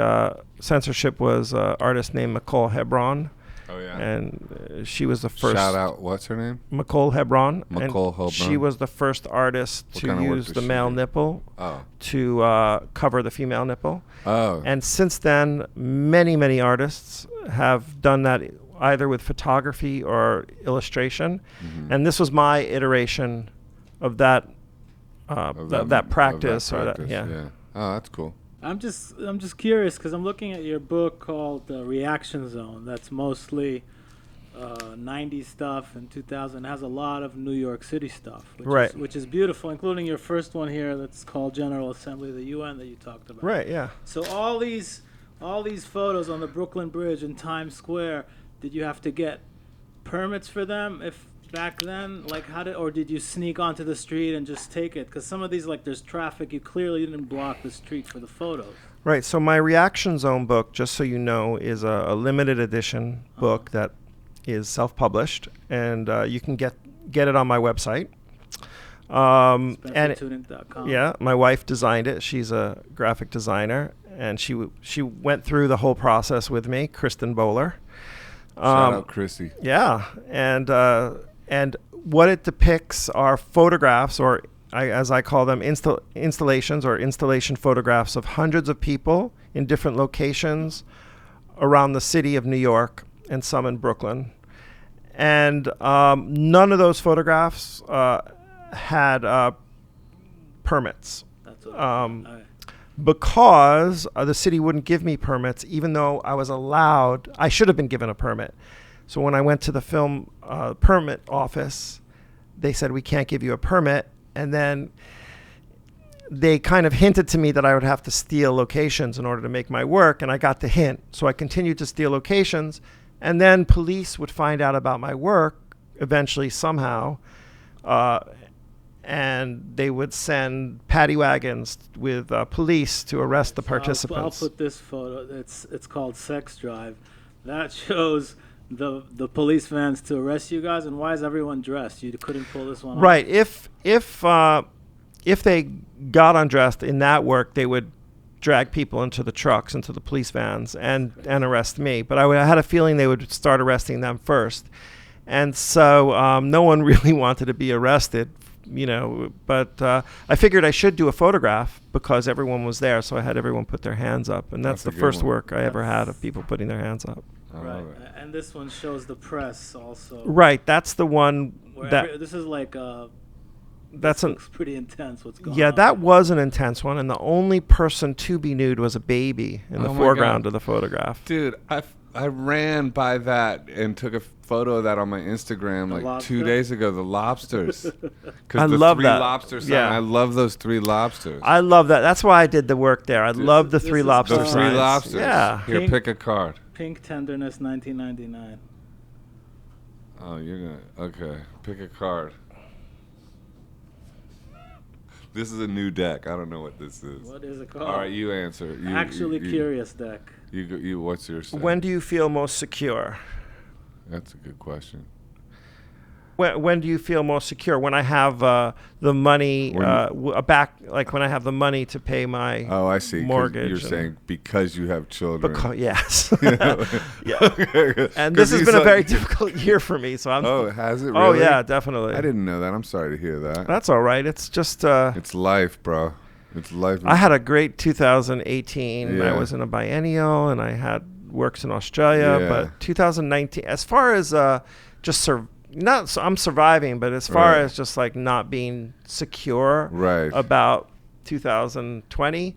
censorship was an artist named Nicole Hebron. Oh, yeah. And she was the first. Shout out, what's her name? Nicole Hebron. Nicole And Hebron. she was the first artist What to kind of work use does the she male do? nipple Oh. to cover the female nipple. Oh. And since then, many, many artists have done that either with photography or illustration. Mhm. And this was my iteration of that Of that practice. of or that that, practice, yeah. Oh, that's cool. I'm just curious because I'm looking at your book called Reaction Zone. That's mostly 90s stuff, and 2000 has a lot of New York City stuff, which is beautiful, including your first one here that's called General Assembly of the UN that you talked about. Right, yeah. So all these photos on the Brooklyn Bridge in Times Square, did you have to get permits for them if back then? Like or did you sneak onto the street and just take it? Because some of these, like there's traffic, you clearly didn't block the street for the photos. Right, so my Reaction Zone book, just so you know, is a limited edition book that is self-published, and you can get it on my website. And Tunick.com. yeah, my wife designed it. She's a graphic designer, and she went through the whole process with me, Kristen Bowler. Shout out Chrissy. Yeah, and what it depicts are photographs, or as I call them, installations or installation photographs of hundreds of people in different locations around the city of New York and some in Brooklyn. And none of those photographs had permits. That's what Because the city wouldn't give me permits, even though I should have been given a permit. So when I went to the film permit office, they said, we can't give you a permit. And then they kind of hinted to me that I would have to steal locations in order to make my work, and I got the hint. So I continued to steal locations, and then police would find out about my work eventually somehow, and they would send paddy wagons with police to arrest the participants. I'll put this photo. It's called Sex Drive. That shows the police vans to arrest you guys. And why is everyone dressed? You couldn't pull this one off? Right. If they got undressed in that work, they would drag people into the trucks, into the police vans, and arrest me. But I had a feeling they would start arresting them first. And so no one really wanted to be arrested, but I figured I should do a photograph because everyone was there, so I had everyone put their hands up. And that's the first work I ever had of people putting their hands up. Right. And this one shows the press also. Right. That's the one this is like looks pretty intense what's going on. Yeah, that was an intense one, and the only person to be nude was a baby in the foreground of the photograph. Dude, I ran by that and took a photo of that on my Instagram like 2 days ago. The lobsters. I love that. Lobster sign. Yeah. I love those 3 lobsters. I love that. That's why I did the work there. I love the 3 lobster The signs. 3 lobsters. Yeah. Here, pick a card. Pink Tenderness, 1999. Oh, you're gonna. Okay, pick a card. This is a new deck. I don't know what this is. What is it called? All right, you answer. Curious deck. You. What's your? When do you feel most secure? That's a good question. When do you feel most secure? When I have the money when I have the money to pay my I see. mortgage. You're saying because you have children. Yes. Yeah. Okay. And this has been a very difficult year for me. So I'm. Oh, has it really? Oh yeah, definitely. I didn't know that. I'm sorry to hear that. That's all right. It's just. It's life, bro. It's life. I had a great 2018. Yeah. I was in a biennial, and I had works in Australia. Yeah. But 2019, as far as I'm surviving, but as far as just like not being secure about 2020,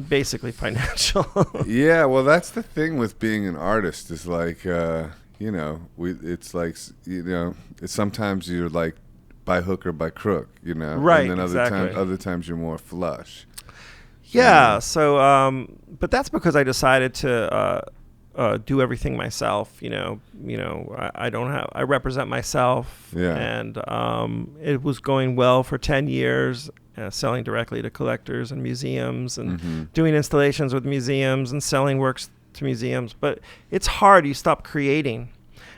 basically financial. Yeah, well, that's the thing with being an artist is like, it's like, it's sometimes you're like by hook or by crook, Right, and then exactly. other times you're more flush. Yeah, so, but that's because I decided to do everything myself. I represent myself. Yeah. And it was going well for 10 years, selling directly to collectors and museums, and doing installations with museums and selling works to museums. But it's hard. You stop creating.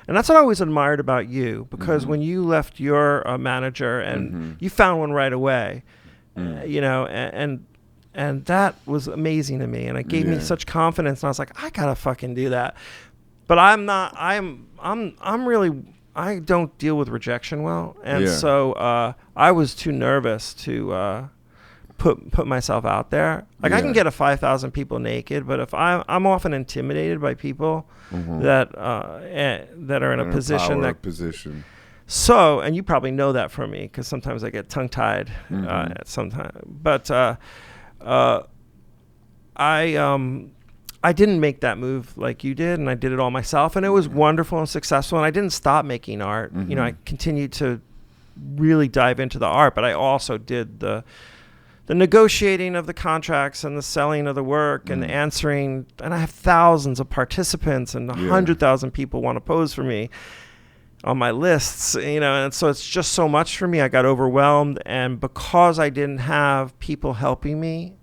And that's what I always admired about you, because when you left your manager and you found one right away, you know, and that was amazing to me, and it gave me such confidence. And I was like, I gotta fucking do that. But I'm not. I'm really. I don't deal with rejection well, and so I was too nervous to put myself out there. Like I can get a 5,000 people naked, but if I'm often intimidated by people that are in a position. So, and you probably know that from me, because sometimes I get tongue-tied sometimes. But I didn't make that move like you did, and I did it all myself, and it was wonderful and successful, and I didn't stop making art. You know, I continued to really dive into the art, but I also did the negotiating of the contracts and the selling of the work and the answering, and I have thousands of participants, and 100,000 people want to pose for me on my lists, you know, and so it's just so much for me. I got overwhelmed, and because I didn't have people helping me,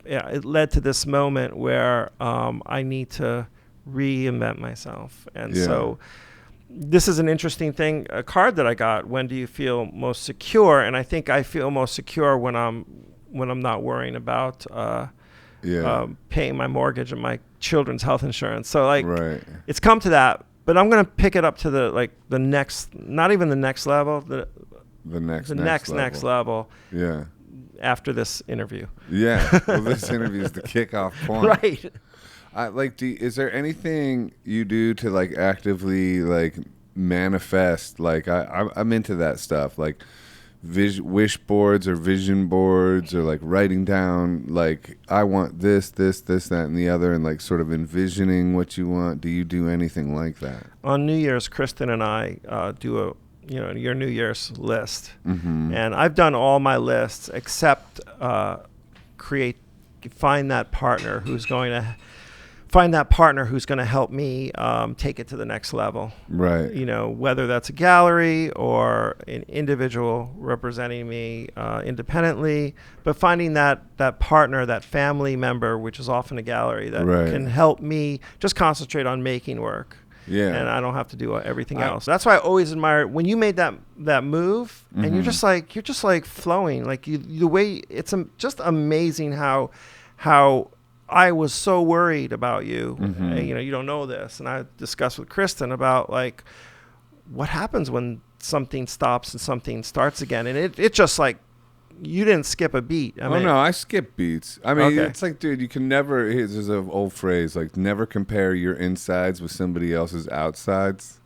it led to this moment where I need to reinvent myself. And so this is an interesting thing, a card that I got, when do you feel most secure? And I think I feel most secure when I'm not worrying about paying my mortgage and my children's health insurance. So like it's come to that, but I'm going to pick it up to the next, not even the next level, the next level. Yeah. After this interview. Yeah. Well, this interview is the kickoff point. Right. Is there anything you do to like actively like manifest? Like I'm into that stuff, like wish boards or vision boards, or like writing down like I want this, that, and the other, and like sort of envisioning what you want. Do you do anything like that? On New Year's, Kristen and I do your New Year's list. And I've done all my lists except find that partner who's going to help me take it to the next level. Right. You know, whether that's a gallery or an individual representing me independently, but finding that partner, that family member, which is often a gallery, that can help me just concentrate on making work. Yeah. And I don't have to do everything else. That's why I always admire when you made that move, and you're just like flowing, like the way it's just amazing how I was so worried about you. And, you know, you don't know this, and I discussed with Kristen about like what happens when something stops and something starts again, and it just like you didn't skip a beat. No, I skip beats. I mean, it's like, dude, you can never. There's an old phrase like, never compare your insides with somebody else's outsides.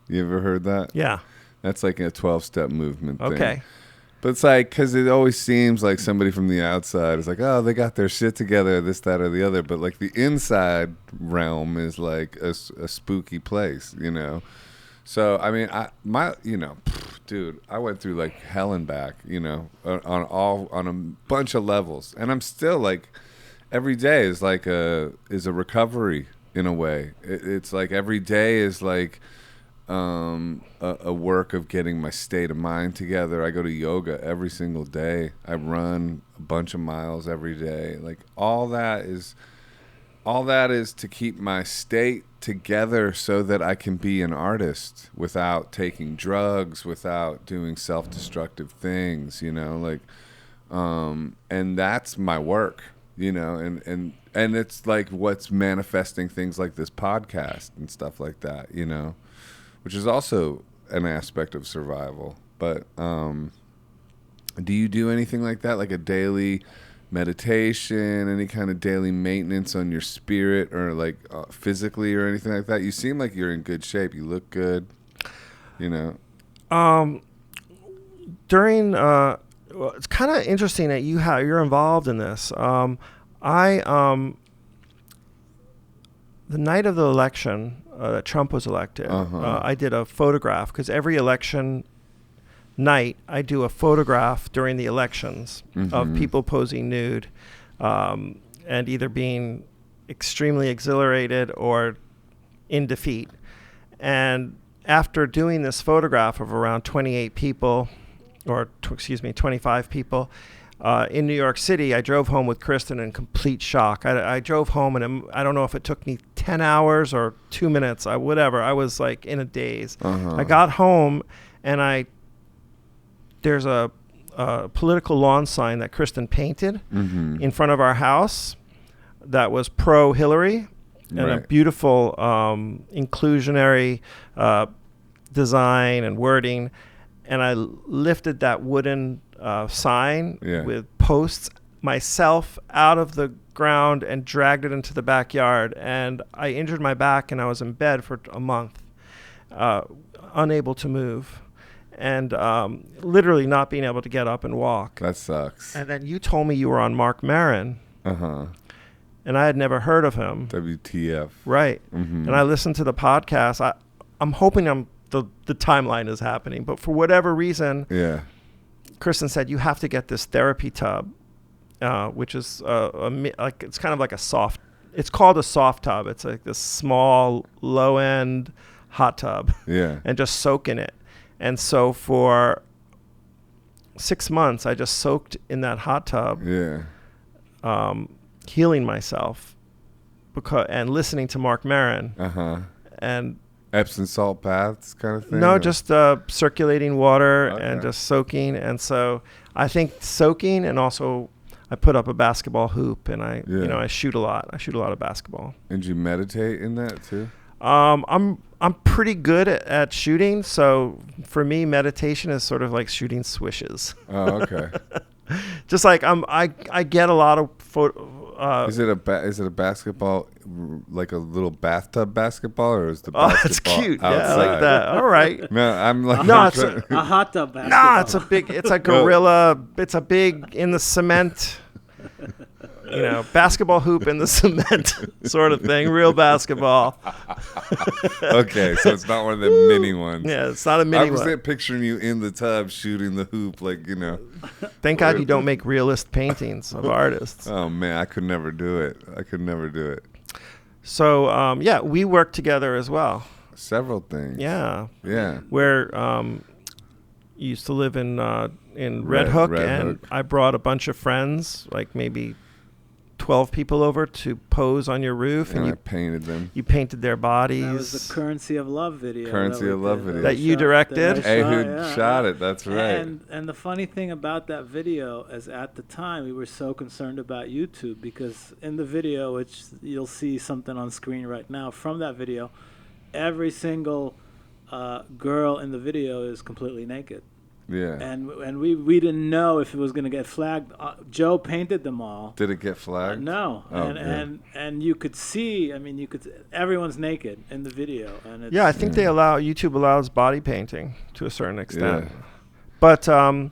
You ever heard that? Yeah. That's like a 12-step movement thing. Okay. But it's like, because it always seems like somebody from the outside is like, oh, they got their shit together, this, that, or the other. But like the inside realm is like a spooky place, you know. So I mean, dude, I went through like hell and back, you know, on a bunch of levels, and I'm still like, every day is like a recovery in a way. It's like every day is like a work of getting my state of mind together. I go to yoga every single day. I run a bunch of miles every day. Like all that is to keep my state together so that I can be an artist without taking drugs, without doing self-destructive things, you know, like, and that's my work, you know, and it's like what's manifesting things like this podcast and stuff like that, you know, which is also an aspect of survival. But do you do anything like that, like a daily meditation, any kind of daily maintenance on your spirit, or like physically or anything like that? You seem like you're in good shape. You look good, you know. During it's kind of interesting that you're involved in this. The night of the election that Trump was elected, I did a photograph, because every election night I do a photograph during the elections of people posing nude, and either being extremely exhilarated or in defeat. And after doing this photograph of around 28 people, or 25 people, in New York City, I drove home with Kjerstin in complete shock. I drove home, and I don't know if it took me 10 hours or 2 minutes, whatever. I was like in a daze. I got home, and there's a political lawn sign that Kjerstin painted in front of our house that was pro Hilary, and a beautiful inclusionary design and wording. And I lifted that wooden sign with posts myself out of the ground and dragged it into the backyard. And I injured my back, and I was in bed for a month, unable to move, and literally not being able to get up and walk. That sucks. And then you told me you were on Mark Maron. And I had never heard of him. WTF. Right. And I listened to the podcast. I'm hoping the timeline is happening, but for whatever reason, Kjerstin said you have to get this therapy tub, which is like it's kind of like a soft. It's called a soft tub. It's like this small, low end hot tub. And just soak in it. And so for 6 months, I just soaked in that hot tub. Healing myself, and listening to Mark Maron. And Epsom salt baths kind of thing? No, just circulating water and just soaking. And so I think soaking, and also I put up a basketball hoop, and I shoot a lot. I shoot a lot of basketball. And you meditate in that too? I'm pretty good at shooting. So for me, meditation is sort of like shooting swishes. Oh, okay. Just like I get a lot of photo. Is it a basketball, like a little bathtub basketball, or is the basketball that's cute. outside? Yeah, I like that. All right. No, I'm like it's a hot tub basketball. No, it's a gorilla. It's a big in the cement. Basketball hoop in the cement sort of thing. Real basketball. Okay, so it's not one of the mini ones. Yeah, it's not a mini one. I was picturing you in the tub shooting the hoop, Thank God you don't make realist paintings of artists. Oh man, I could never do it. So we worked together as well. Several things. Yeah. Yeah. Where you used to live in Red Hook, and I brought a bunch of friends, like maybe 12 people over to pose on your roof, and I painted them. You painted their bodies. That was the Currency of Love video. That you directed. Ehud shot it. That's right. And the funny thing about that video is, at the time, we were so concerned about YouTube, because in the video, which you'll see something on screen right now from that video, every single girl in the video is completely naked. Yeah. And we didn't know if it was going to get flagged. Joe painted them all. Did it get flagged? No. Oh, and you could see, everyone's naked in the video. And it's, I think YouTube allows body painting to a certain extent. But and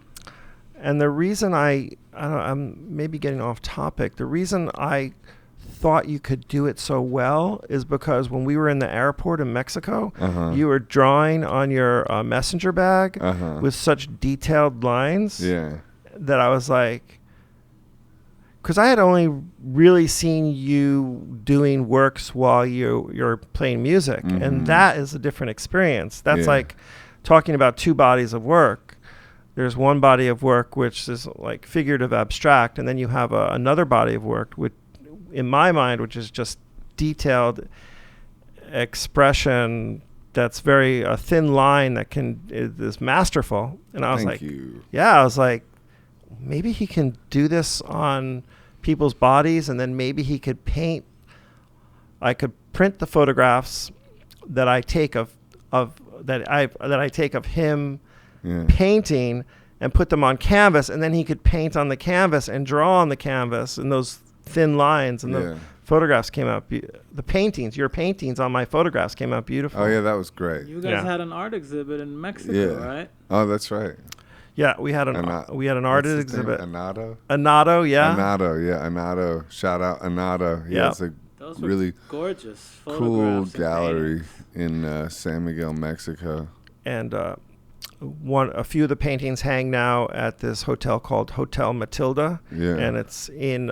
the reason I'm maybe getting off topic. The reason I thought you could do it so well is because when we were in the airport in Mexico, you were drawing on your messenger bag with such detailed lines that I was like, because I had only really seen you doing works while you're playing music, and that is a different experience. That's like talking about two bodies of work. There's one body of work which is like figurative abstract, and then you have another body of work which, in my mind, which is just detailed expression that's very a thin line that is masterful. And I was I was like, maybe he can do this on people's bodies, and then maybe he could paint. I could print the photographs that I take of him painting and put them on canvas, and then he could paint on the canvas and draw on the canvas, and those thin lines, and the photographs came out. Your paintings on my photographs came out beautiful. Oh yeah, that was great. You guys had an art exhibit in Mexico, right? Oh, that's right. Yeah, we had an art exhibit. Anado. Anado. Shout out Anado. He has a really gorgeous cool gallery in San Miguel, Mexico. And a few of the paintings hang now at this hotel called Hotel Matilda, and it's in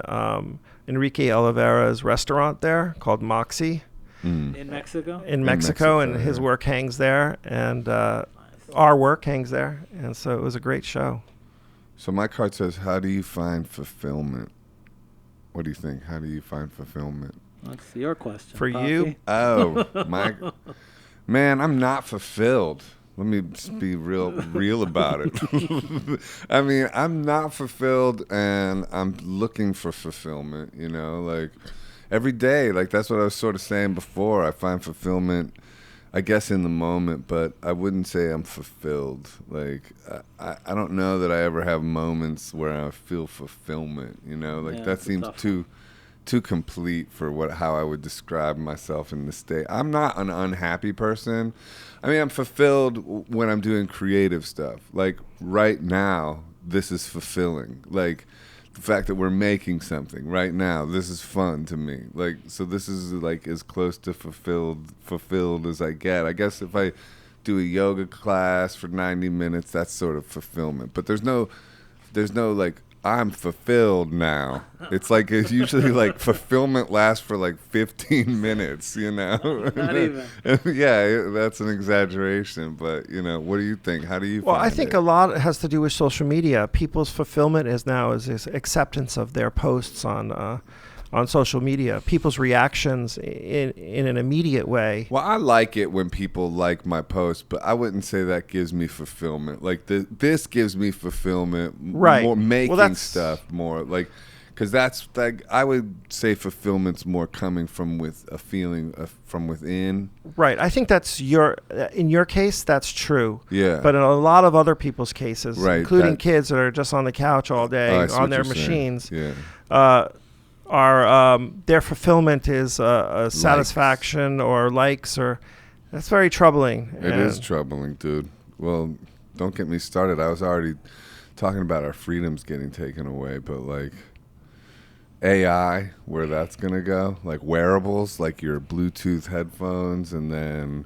Enrique Oliveira's restaurant there called Moxie. In Mexico? In Mexico, and his work hangs there, and our work hangs there, and so it was a great show. So my card says, how do you find fulfillment? What do you think? How do you find fulfillment? That's your question. For Poppy. you? Oh, man, I'm not fulfilled. Let me just be real about it. I mean, I'm not fulfilled, and I'm looking for fulfillment, you know, like every day. Like that's what I was sort of saying before. I find fulfillment, I guess, in the moment, but I wouldn't say I'm fulfilled. Like I don't know that I ever have moments where I feel fulfillment, you know, like Yeah, that it's a seems tough too complete for how I would describe myself in this state. I'm not an unhappy person. I mean, I'm fulfilled when I'm doing creative stuff. Like right now, this is fulfilling. Like the fact that we're making something right now, this is fun to me. Like, so this is like as close to fulfilled as I get. I guess if I do a yoga class for 90 minutes, that's sort of fulfillment. But there's no like, I'm fulfilled now. It's like it's usually like fulfillment lasts for like 15 minutes, you know. Not even. Yeah, that's an exaggeration, but you know, what do you think? How do you? Well, find I think it? a lot has to do with social media. People's fulfillment is this acceptance of their posts on social media. People's reactions in an immediate way. Well, I like it when people like my post, but I wouldn't say that gives me fulfillment. Like this gives me fulfillment, Right. More making Well, stuff, more like, because that's like I would say fulfillment's more coming from with a feeling from within. Right. I think that's in your case, that's true. Yeah. But in a lot of other people's cases, Right, including kids that are just on the couch all day Oh, I see on what their you're saying. machines, Yeah. their fulfillment is a satisfaction or likes, or that's very troubling. It is troubling, dude. Well, don't get me started. I was already talking about our freedoms getting taken away, but like AI, where that's going to go, like wearables, like your Bluetooth headphones, and then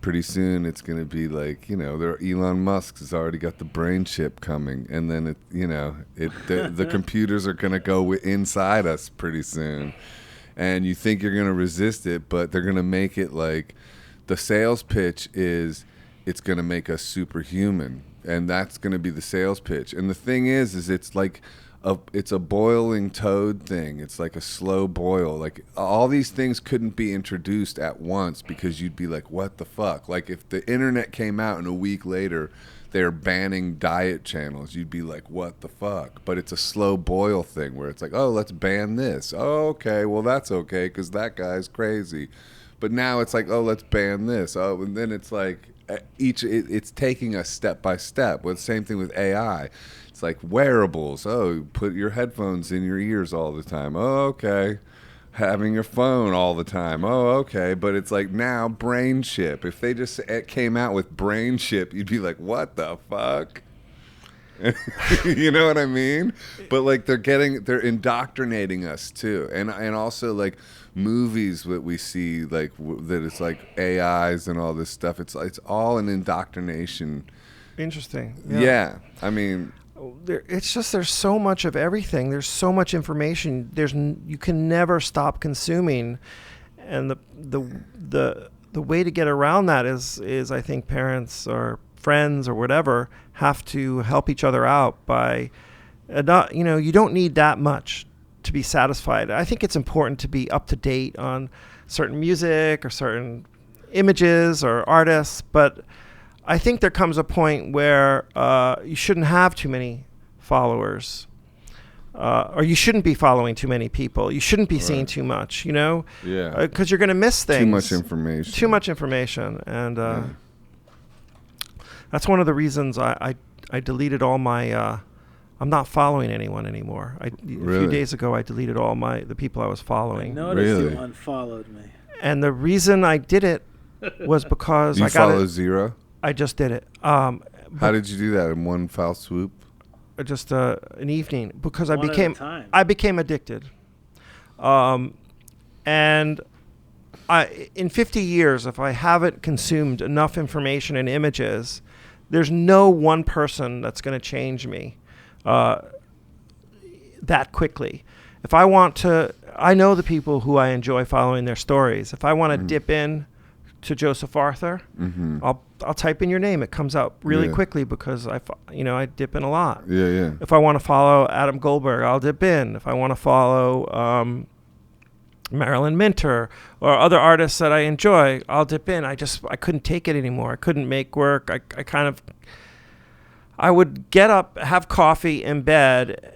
pretty soon it's going to be like, you know, Elon Musk has already got the brain chip coming, and then the computers are going to go inside us pretty soon, and you think you're going to resist it, but they're going to make it like the sales pitch is it's going to make us superhuman, and that's going to be the sales pitch. And the thing is it's like it's a boiling toad thing. It's like a slow boil. Like all these things couldn't be introduced at once because you'd be like, what the fuck? Like if the internet came out and a week later they're banning diet channels, you'd be like, what the fuck? But it's a slow boil thing where it's like, oh, let's ban this. Oh, okay, well that's okay because that guy's crazy. But now it's like, oh, let's ban this. Oh, and then it's like it's taking us step by step. Well, the same thing with AI. It's like wearables. Oh, put your headphones in your ears all the time. Oh, okay. Having your phone all the time. Oh, okay. But it's like now brain chip. If they just came out with brain chip, you'd be like, what the fuck? You know what I mean? But like they're indoctrinating us too, and also like movies that we see like that it's like AIs and all this stuff. It's all an indoctrination. Interesting. Yeah. I mean, it's just there's so much of everything. There's so much information. You can never stop consuming, and the way to get around that is I think parents or friends or whatever have to help each other out by, you don't need that much to be satisfied. I think it's important to be up to date on certain music or certain images or artists, but I think there comes a point where you shouldn't have too many followers, or you shouldn't be following too many people. You shouldn't be seeing too much, Yeah. because you're going to miss things. Too much information. And that's one of the reasons I deleted all my. I'm not following anyone anymore. A few days ago, I deleted all the people I was following. I noticed you unfollowed me. And the reason I did it was because I follow Zero. I just did it. How did you do that in one foul swoop? Just an evening, because I became addicted. And in 50 years, if I haven't consumed enough information and images, there's no one person that's going to change me that quickly. If I want to, I know the people who I enjoy following their stories. If I want to dip in to Joseph Arthur, I'll I'll type in your name. It comes out really Yeah. quickly because I dip in a lot. Yeah. If I want to follow Adam Goldberg, I'll dip in. If I want to follow Marilyn Minter or other artists that I enjoy, I'll dip in. I couldn't take it anymore. I couldn't make work. I would get up, have coffee in bed,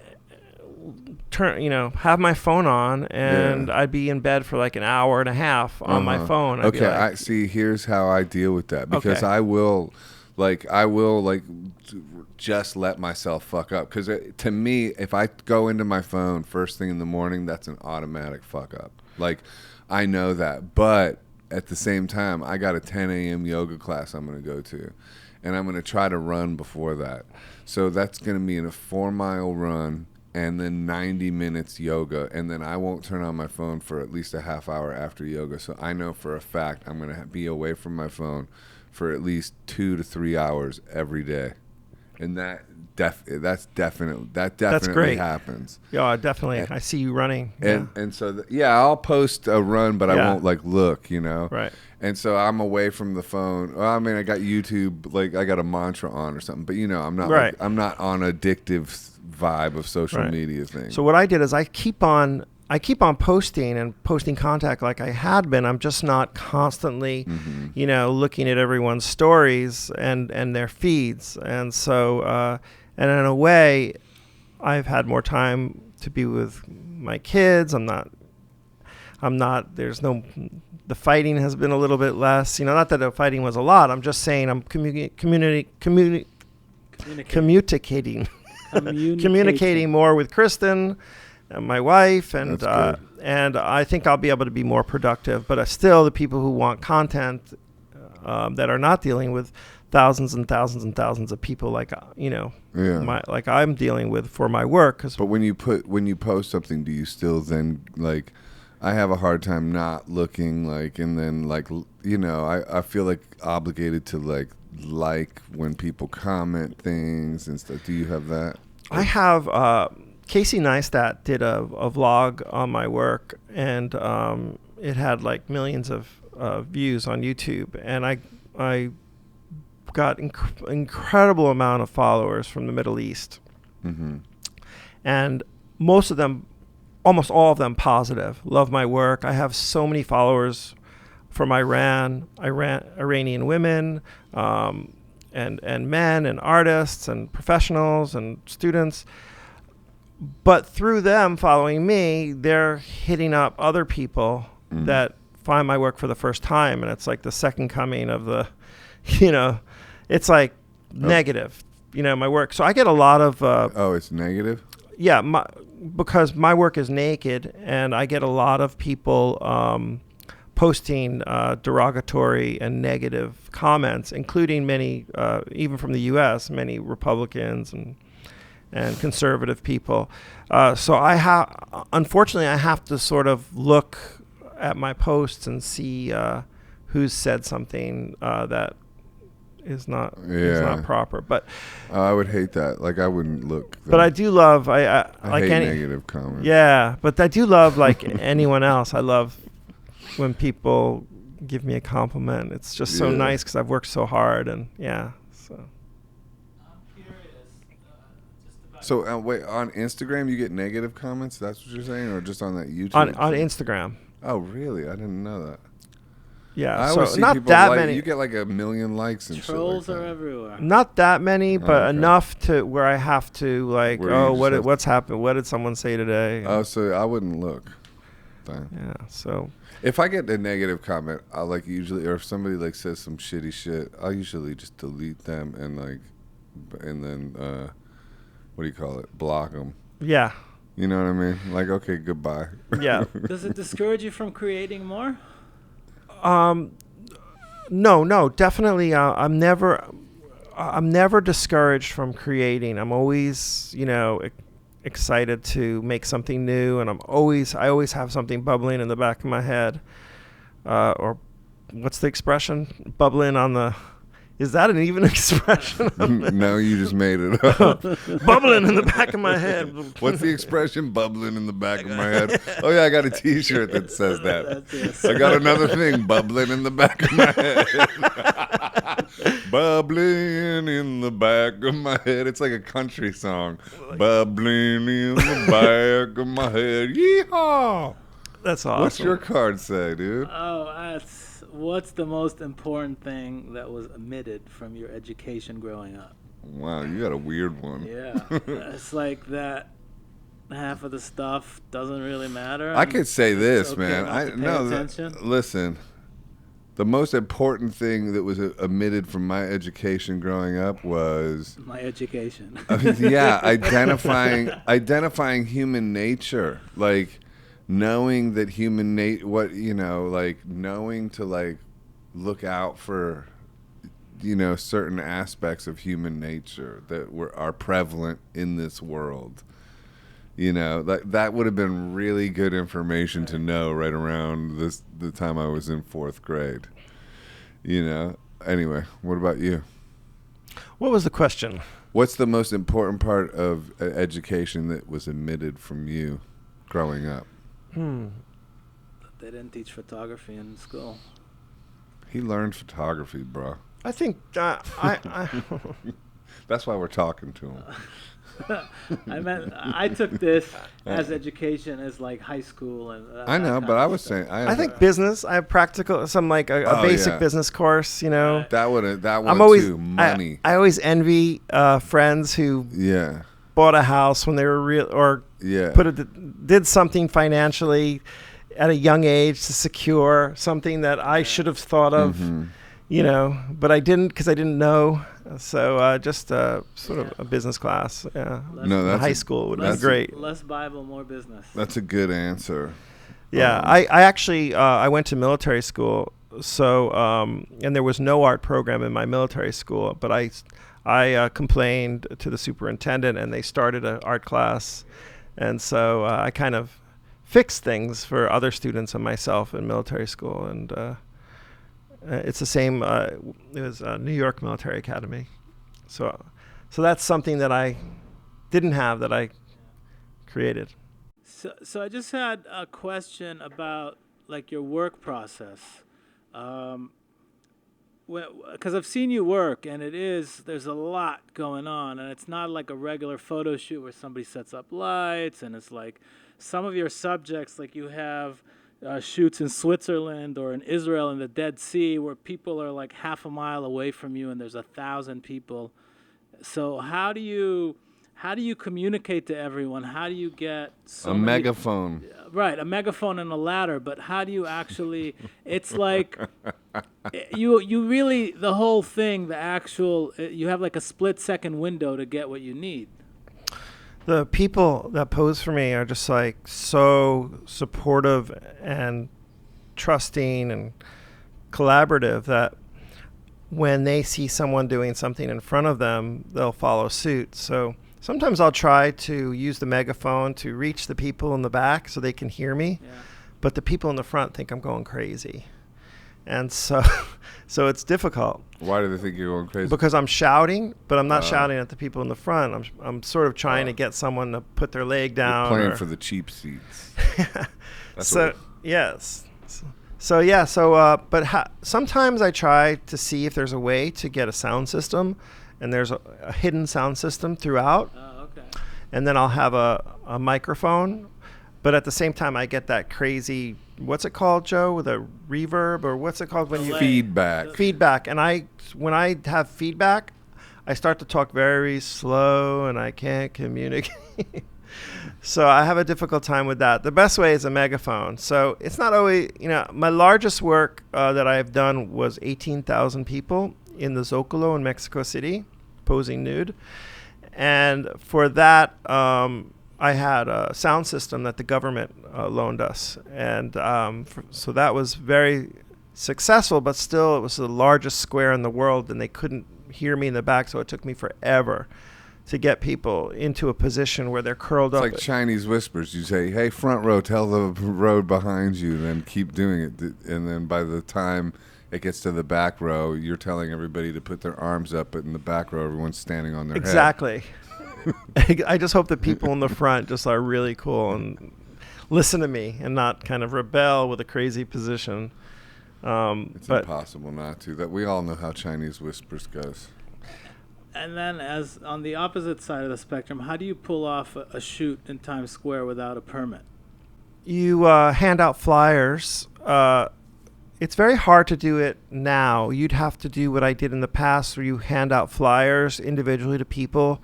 have my phone on, and I'd be in bed for like an hour and a half on my phone. I'd be like, I see. Here's how I deal with that, because Okay. I will just let myself fuck up. Because to me, if I go into my phone first thing in the morning, that's an automatic fuck up. Like, I know that, but at the same time, I got a 10 a.m. yoga class I'm going to go to, and I'm going to try to run before that. So that's going to be in a 4-mile run, and then 90 minutes yoga, and then I won't turn on my phone for at least a half hour after yoga. So I know for a fact I'm going to be away from my phone for at least 2 to 3 hours every day. And that definitely great. happens. Yeah, definitely. I see you running. And so I'll post a run, but I won't look, Right. And so I'm away from the phone. Well, I mean, I got YouTube, I got a mantra on or something, but I'm not Right. I'm not on addictive vibe of social Right. media thing. So what I did is I keep on posting and posting contact like I had been. I'm just not constantly, looking at everyone's stories and their feeds. And so, and in a way, I've had more time to be with my kids. The fighting has been a little bit less. Not that the fighting was a lot. I'm just saying I'm communicating more with Kjerstin and my wife, and I think I'll be able to be more productive. But still, the people who want content that are not dealing with thousands and thousands and thousands of people, like like I'm dealing with for my work. But when you post something, do you still then I have a hard time not looking and then I feel like obligated to like when people comment things and stuff. Do you have that? I have. Casey Neistat did a vlog on my work, and it had millions of views on YouTube, and I got incredible amount of followers from the Middle East, and almost all of them positive, love my work. I have so many followers from Iranian women, and men and artists and professionals and students. But through them following me, they're hitting up other people that find my work for the first time. And it's like the second coming of the, it's negative, my work. So I get a lot of... it's negative? Yeah, because my work is naked, and I get a lot of people posting derogatory and negative comments, including many, even from the U.S., many Republicans and conservative people. So unfortunately, I have to sort of look at my posts and see who's said something that is not proper. But I would hate that. I wouldn't look. But I do love. I hate negative comments. Yeah, but I do love anyone else. I love when people give me a compliment. It's just so nice because I've worked so hard, and so. So wait, on Instagram you get negative comments? That's what you're saying, or just on that YouTube? On Instagram. Oh, really? I didn't know that. Yeah, I so always see not people that many. You get 1 million likes and Trolls shit like are that. everywhere. Not that many, but okay. enough to where I have to what's happened? What did someone say today? Oh, so I wouldn't look. Dang. Yeah. So if I get a negative comment, I usually, or if somebody says some shitty shit, I'll usually just delete them and then what do you call it? Block them. yeah. You know what I mean? Okay, goodbye. Yeah. Does it discourage you from creating more? No, definitely. I'm never discouraged from creating. I'm always, excited to make something new, and I always have something bubbling in the back of my head, or what's the expression? Bubbling Is that an even expression? No, you just made it up. Bubbling in the back of my head. What's the expression? Bubbling in the back of my head. Oh yeah, I got a T-shirt that says that. That's I got another thing, bubbling in the back of my head. Bubbling in the back of my head. It's like a country song. Bubbling in the back of my head. Yeehaw! That's awesome. What's your card say, dude? What's the most important thing that was omitted from your education growing up? Wow, you got a weird one. Yeah. It's like that half of the stuff doesn't really matter. I could say this, okay man. not to pay attention. Listen. The most important thing that was omitted from my education growing up was my education. Identifying human nature, like knowing that human knowing to look out for certain aspects of human nature that are prevalent in this world. That would have been really good information to know right around the time I was in 4th grade. Anyway, what about you? What was the question? What's the most important part of education that was omitted from you growing up? They didn't teach photography in school. He learned photography, bro. I think I That's why we're talking to him. I took this as education as like high school and I know, but I was saying I think business. I have practical, a basic business course. That one I'm always too. Money. I always envy friends who bought a house when they were did something financially at a young age to secure something that I should have thought of. But I didn't because I didn't know. So just sort of a business class. Yeah. High school would be great. Less Bible, more business. That's a good answer. Yeah, I actually I went to military school. So and there was no art program in my military school, but I complained to the superintendent, and they started an art class, and so I kind of fixed things for other students and myself in military school, and it's the same. It was New York Military Academy, so that's something that I didn't have that I created. So I just had a question about like your work process. Because I've seen you work, and there's a lot going on, and it's not like a regular photo shoot where somebody sets up lights, and it's like some of your subjects, like you have shoots in Switzerland or in Israel in the Dead Sea where people are like half a mile away from you and there's 1,000 people. So how do you communicate to everyone? How do you get megaphone? Right, a megaphone and a ladder, but how do you actually, it's like, you really, the whole thing, you have like a split-second window to get what you need. The people that pose for me are just like so supportive and trusting and collaborative that when they see someone doing something in front of them, they'll follow suit. So sometimes I'll try to use the megaphone to reach the people in the back so they can hear me, but the people in the front think I'm going crazy. And so it's difficult. Why do they think you're going crazy? Because I'm shouting, but I'm not shouting at the people in the front. I'm sort of trying to get someone to put their leg down. You're playing for the cheap seats. Yes. But sometimes I try to see if there's a way to get a sound system, and there's a hidden sound system throughout. Oh, okay. And then I'll have a microphone, but at the same time I get that crazy, what's it called, Joe, with a reverb, or what's it called when you feedback. And when I have feedback, I start to talk very slow and I can't communicate. So I have a difficult time with that. The best way is a megaphone. So it's not always, my largest work that I've done was 18,000 people in the Zocalo in Mexico City, posing nude. And for that, I had a sound system that the government loaned us. And so that was very successful, but still it was the largest square in the world, and they couldn't hear me in the back, so it took me forever to get people into a position where they're curled up. It's like Chinese whispers. You say, hey, front row, tell the road behind you, then keep doing it. And then by the time it gets to the back row, you're telling everybody to put their arms up, but in the back row, everyone's standing on their head. Exactly. I just hope that people in the front just are really cool and listen to me and not kind of rebel with a crazy position. It's impossible not to. That we all know how Chinese whispers goes. And then, as on the opposite side of the spectrum, how do you pull off a shoot in Times Square without a permit? You hand out flyers. It's very hard to do it now. You'd have to do what I did in the past, where you hand out flyers individually to people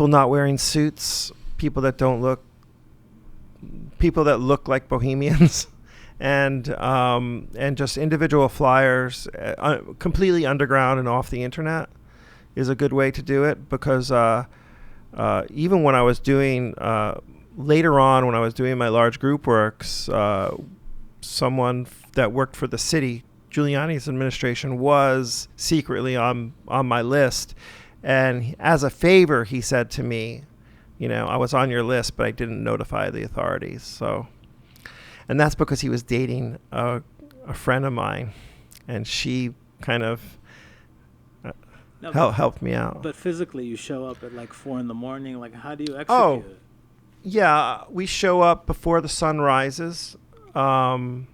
not wearing suits, people that look like bohemians, and just individual flyers, completely underground and off the internet, is a good way to do it, because even when I was doing later on, when I was doing my large group works, someone that worked for the city, Giuliani's administration, was secretly on my list. And as a favor, he said to me, I was on your list, but I didn't notify the authorities. So, and that's because he was dating a friend of mine, and she kind of helped me out. But physically, you show up at like 4 a.m. Like, how do you execute it? Yeah, we show up before the sun rises. And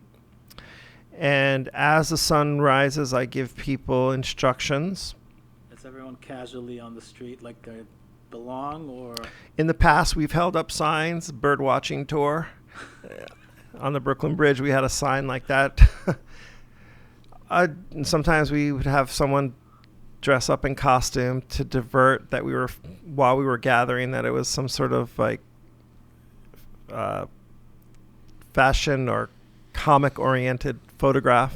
as the sun rises, I give people instructions. Is everyone casually on the street like they belong, or? In the past, we've held up signs, bird watching tour. On the Brooklyn Bridge, we had a sign like that. And sometimes we would have someone dress up in costume to divert that while we were gathering, that it was some sort of like fashion or comic oriented photograph.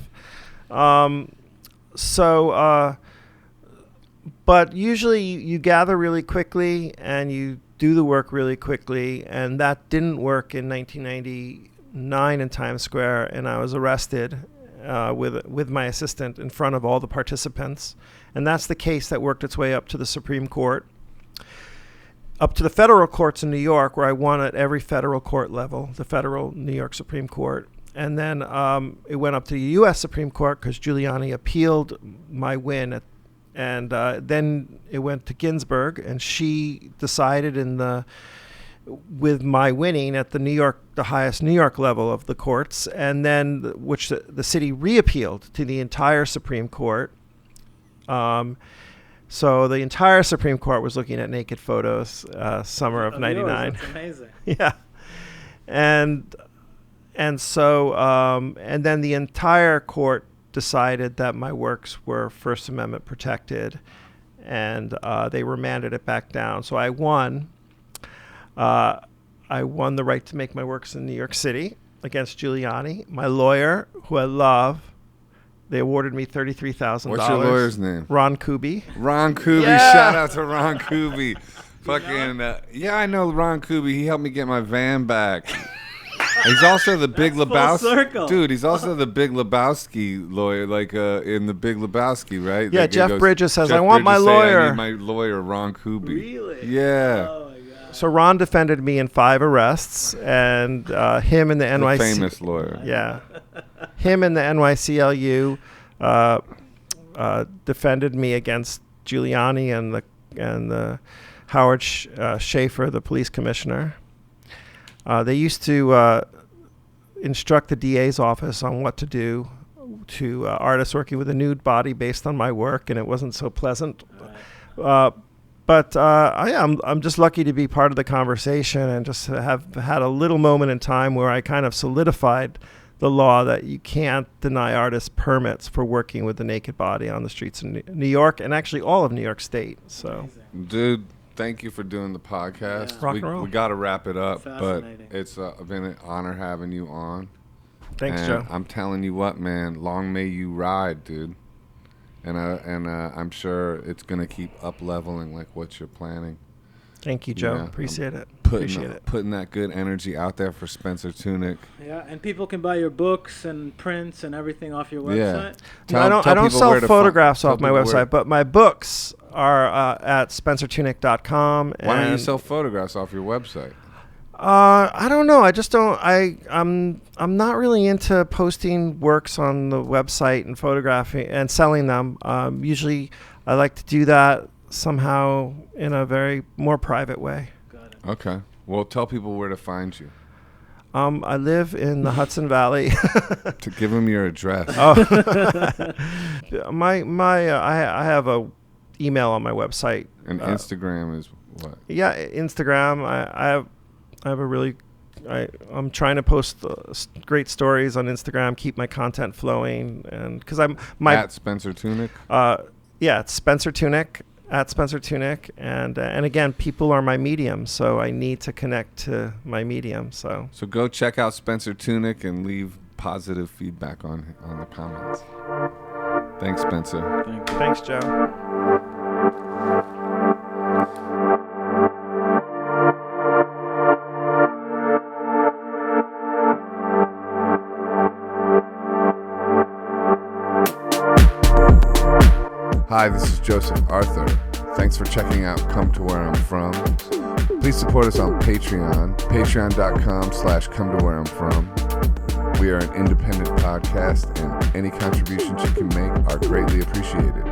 But usually you gather really quickly and you do the work really quickly, and that didn't work in 1999 in Times Square, and I was arrested with my assistant in front of all the participants. And that's the case that worked its way up to the Supreme Court, up to the federal courts in New York, where I won at every federal court level, the federal New York Supreme Court. And then it went up to the U.S. Supreme Court because Giuliani appealed my win. And then it went to Ginsburg, and she decided with my winning at the highest New York level of the courts, and then which the city reappealed to the entire Supreme Court. So the entire Supreme Court was looking at naked photos, summer of '99. That's amazing. Yeah, and so and then the entire court decided that my works were First Amendment protected, and they remanded it back down. So I won. I won the right to make my works in New York City against Giuliani. My lawyer, who I love, they awarded me $33,000. What's your lawyer's name? Ron Kuby. Ron Kuby. Yeah. Shout out to Ron Kuby. Fucking yeah, I know Ron Kuby. He helped me get my van back. He's also the Big Lebowski. Dude, he's also the Big Lebowski lawyer, like in the Big Lebowski, right? Yeah, like Jeff Bridges says, I want my lawyer. I need my lawyer, Ron Kuby. Really? Yeah. Oh, my God. So Ron defended me in 5 arrests, and him and the NYC. The famous lawyer. Yeah. Him and the NYCLU defended me against Giuliani and the Howard Schaefer, the police commissioner. They used to instruct the DA's office on what to do to artists working with a nude body based on my work, and it wasn't so pleasant. Right. But I'm just lucky to be part of the conversation and just have had a little moment in time where I kind of solidified the law that you can't deny artists permits for working with the naked body on the streets in New York, and actually all of New York State. So, dude, thank you for doing the podcast. Yeah. Rock and roll. We got to wrap it up, but it's been an honor having you on. Thanks, and Joe. I'm telling you what, man, long may you ride, dude. And I'm sure it's gonna keep up leveling like what you're planning. Thank you, Joe. Yeah, Appreciate it. Putting that good energy out there for Spencer Tunick. Yeah, and people can buy your books and prints and everything off your website. Yeah. I don't sell photographs off my website, but my books are at spencertunick.com. Why don't you sell photographs off your website? I don't know. I just don't. I'm not really into posting works on the website and photographing and selling them. Usually, I like to do that somehow in a very more private way. Got it. Okay. Well, tell people where to find you. I live in the Hudson Valley. To give them your address. I have a email on my website. And Instagram is what? Yeah, Instagram. I have a really. I'm trying to post great stories on Instagram, keep my content flowing, and because at Spencer Tunick. Yeah, it's Spencer Tunick. At Spencer Tunick, and again, people are my medium, so I need to connect to my medium. So go check out Spencer Tunick and leave positive feedback on the comments. Thanks, Spencer. Thank you. Thanks, Joe. Hi, this is Joseph Arthur. Thanks for checking out Come to Where I'm From. Please support us on Patreon, patreon.com/come-to-where-I'm-from. We are an independent podcast, and any contributions you can make are greatly appreciated.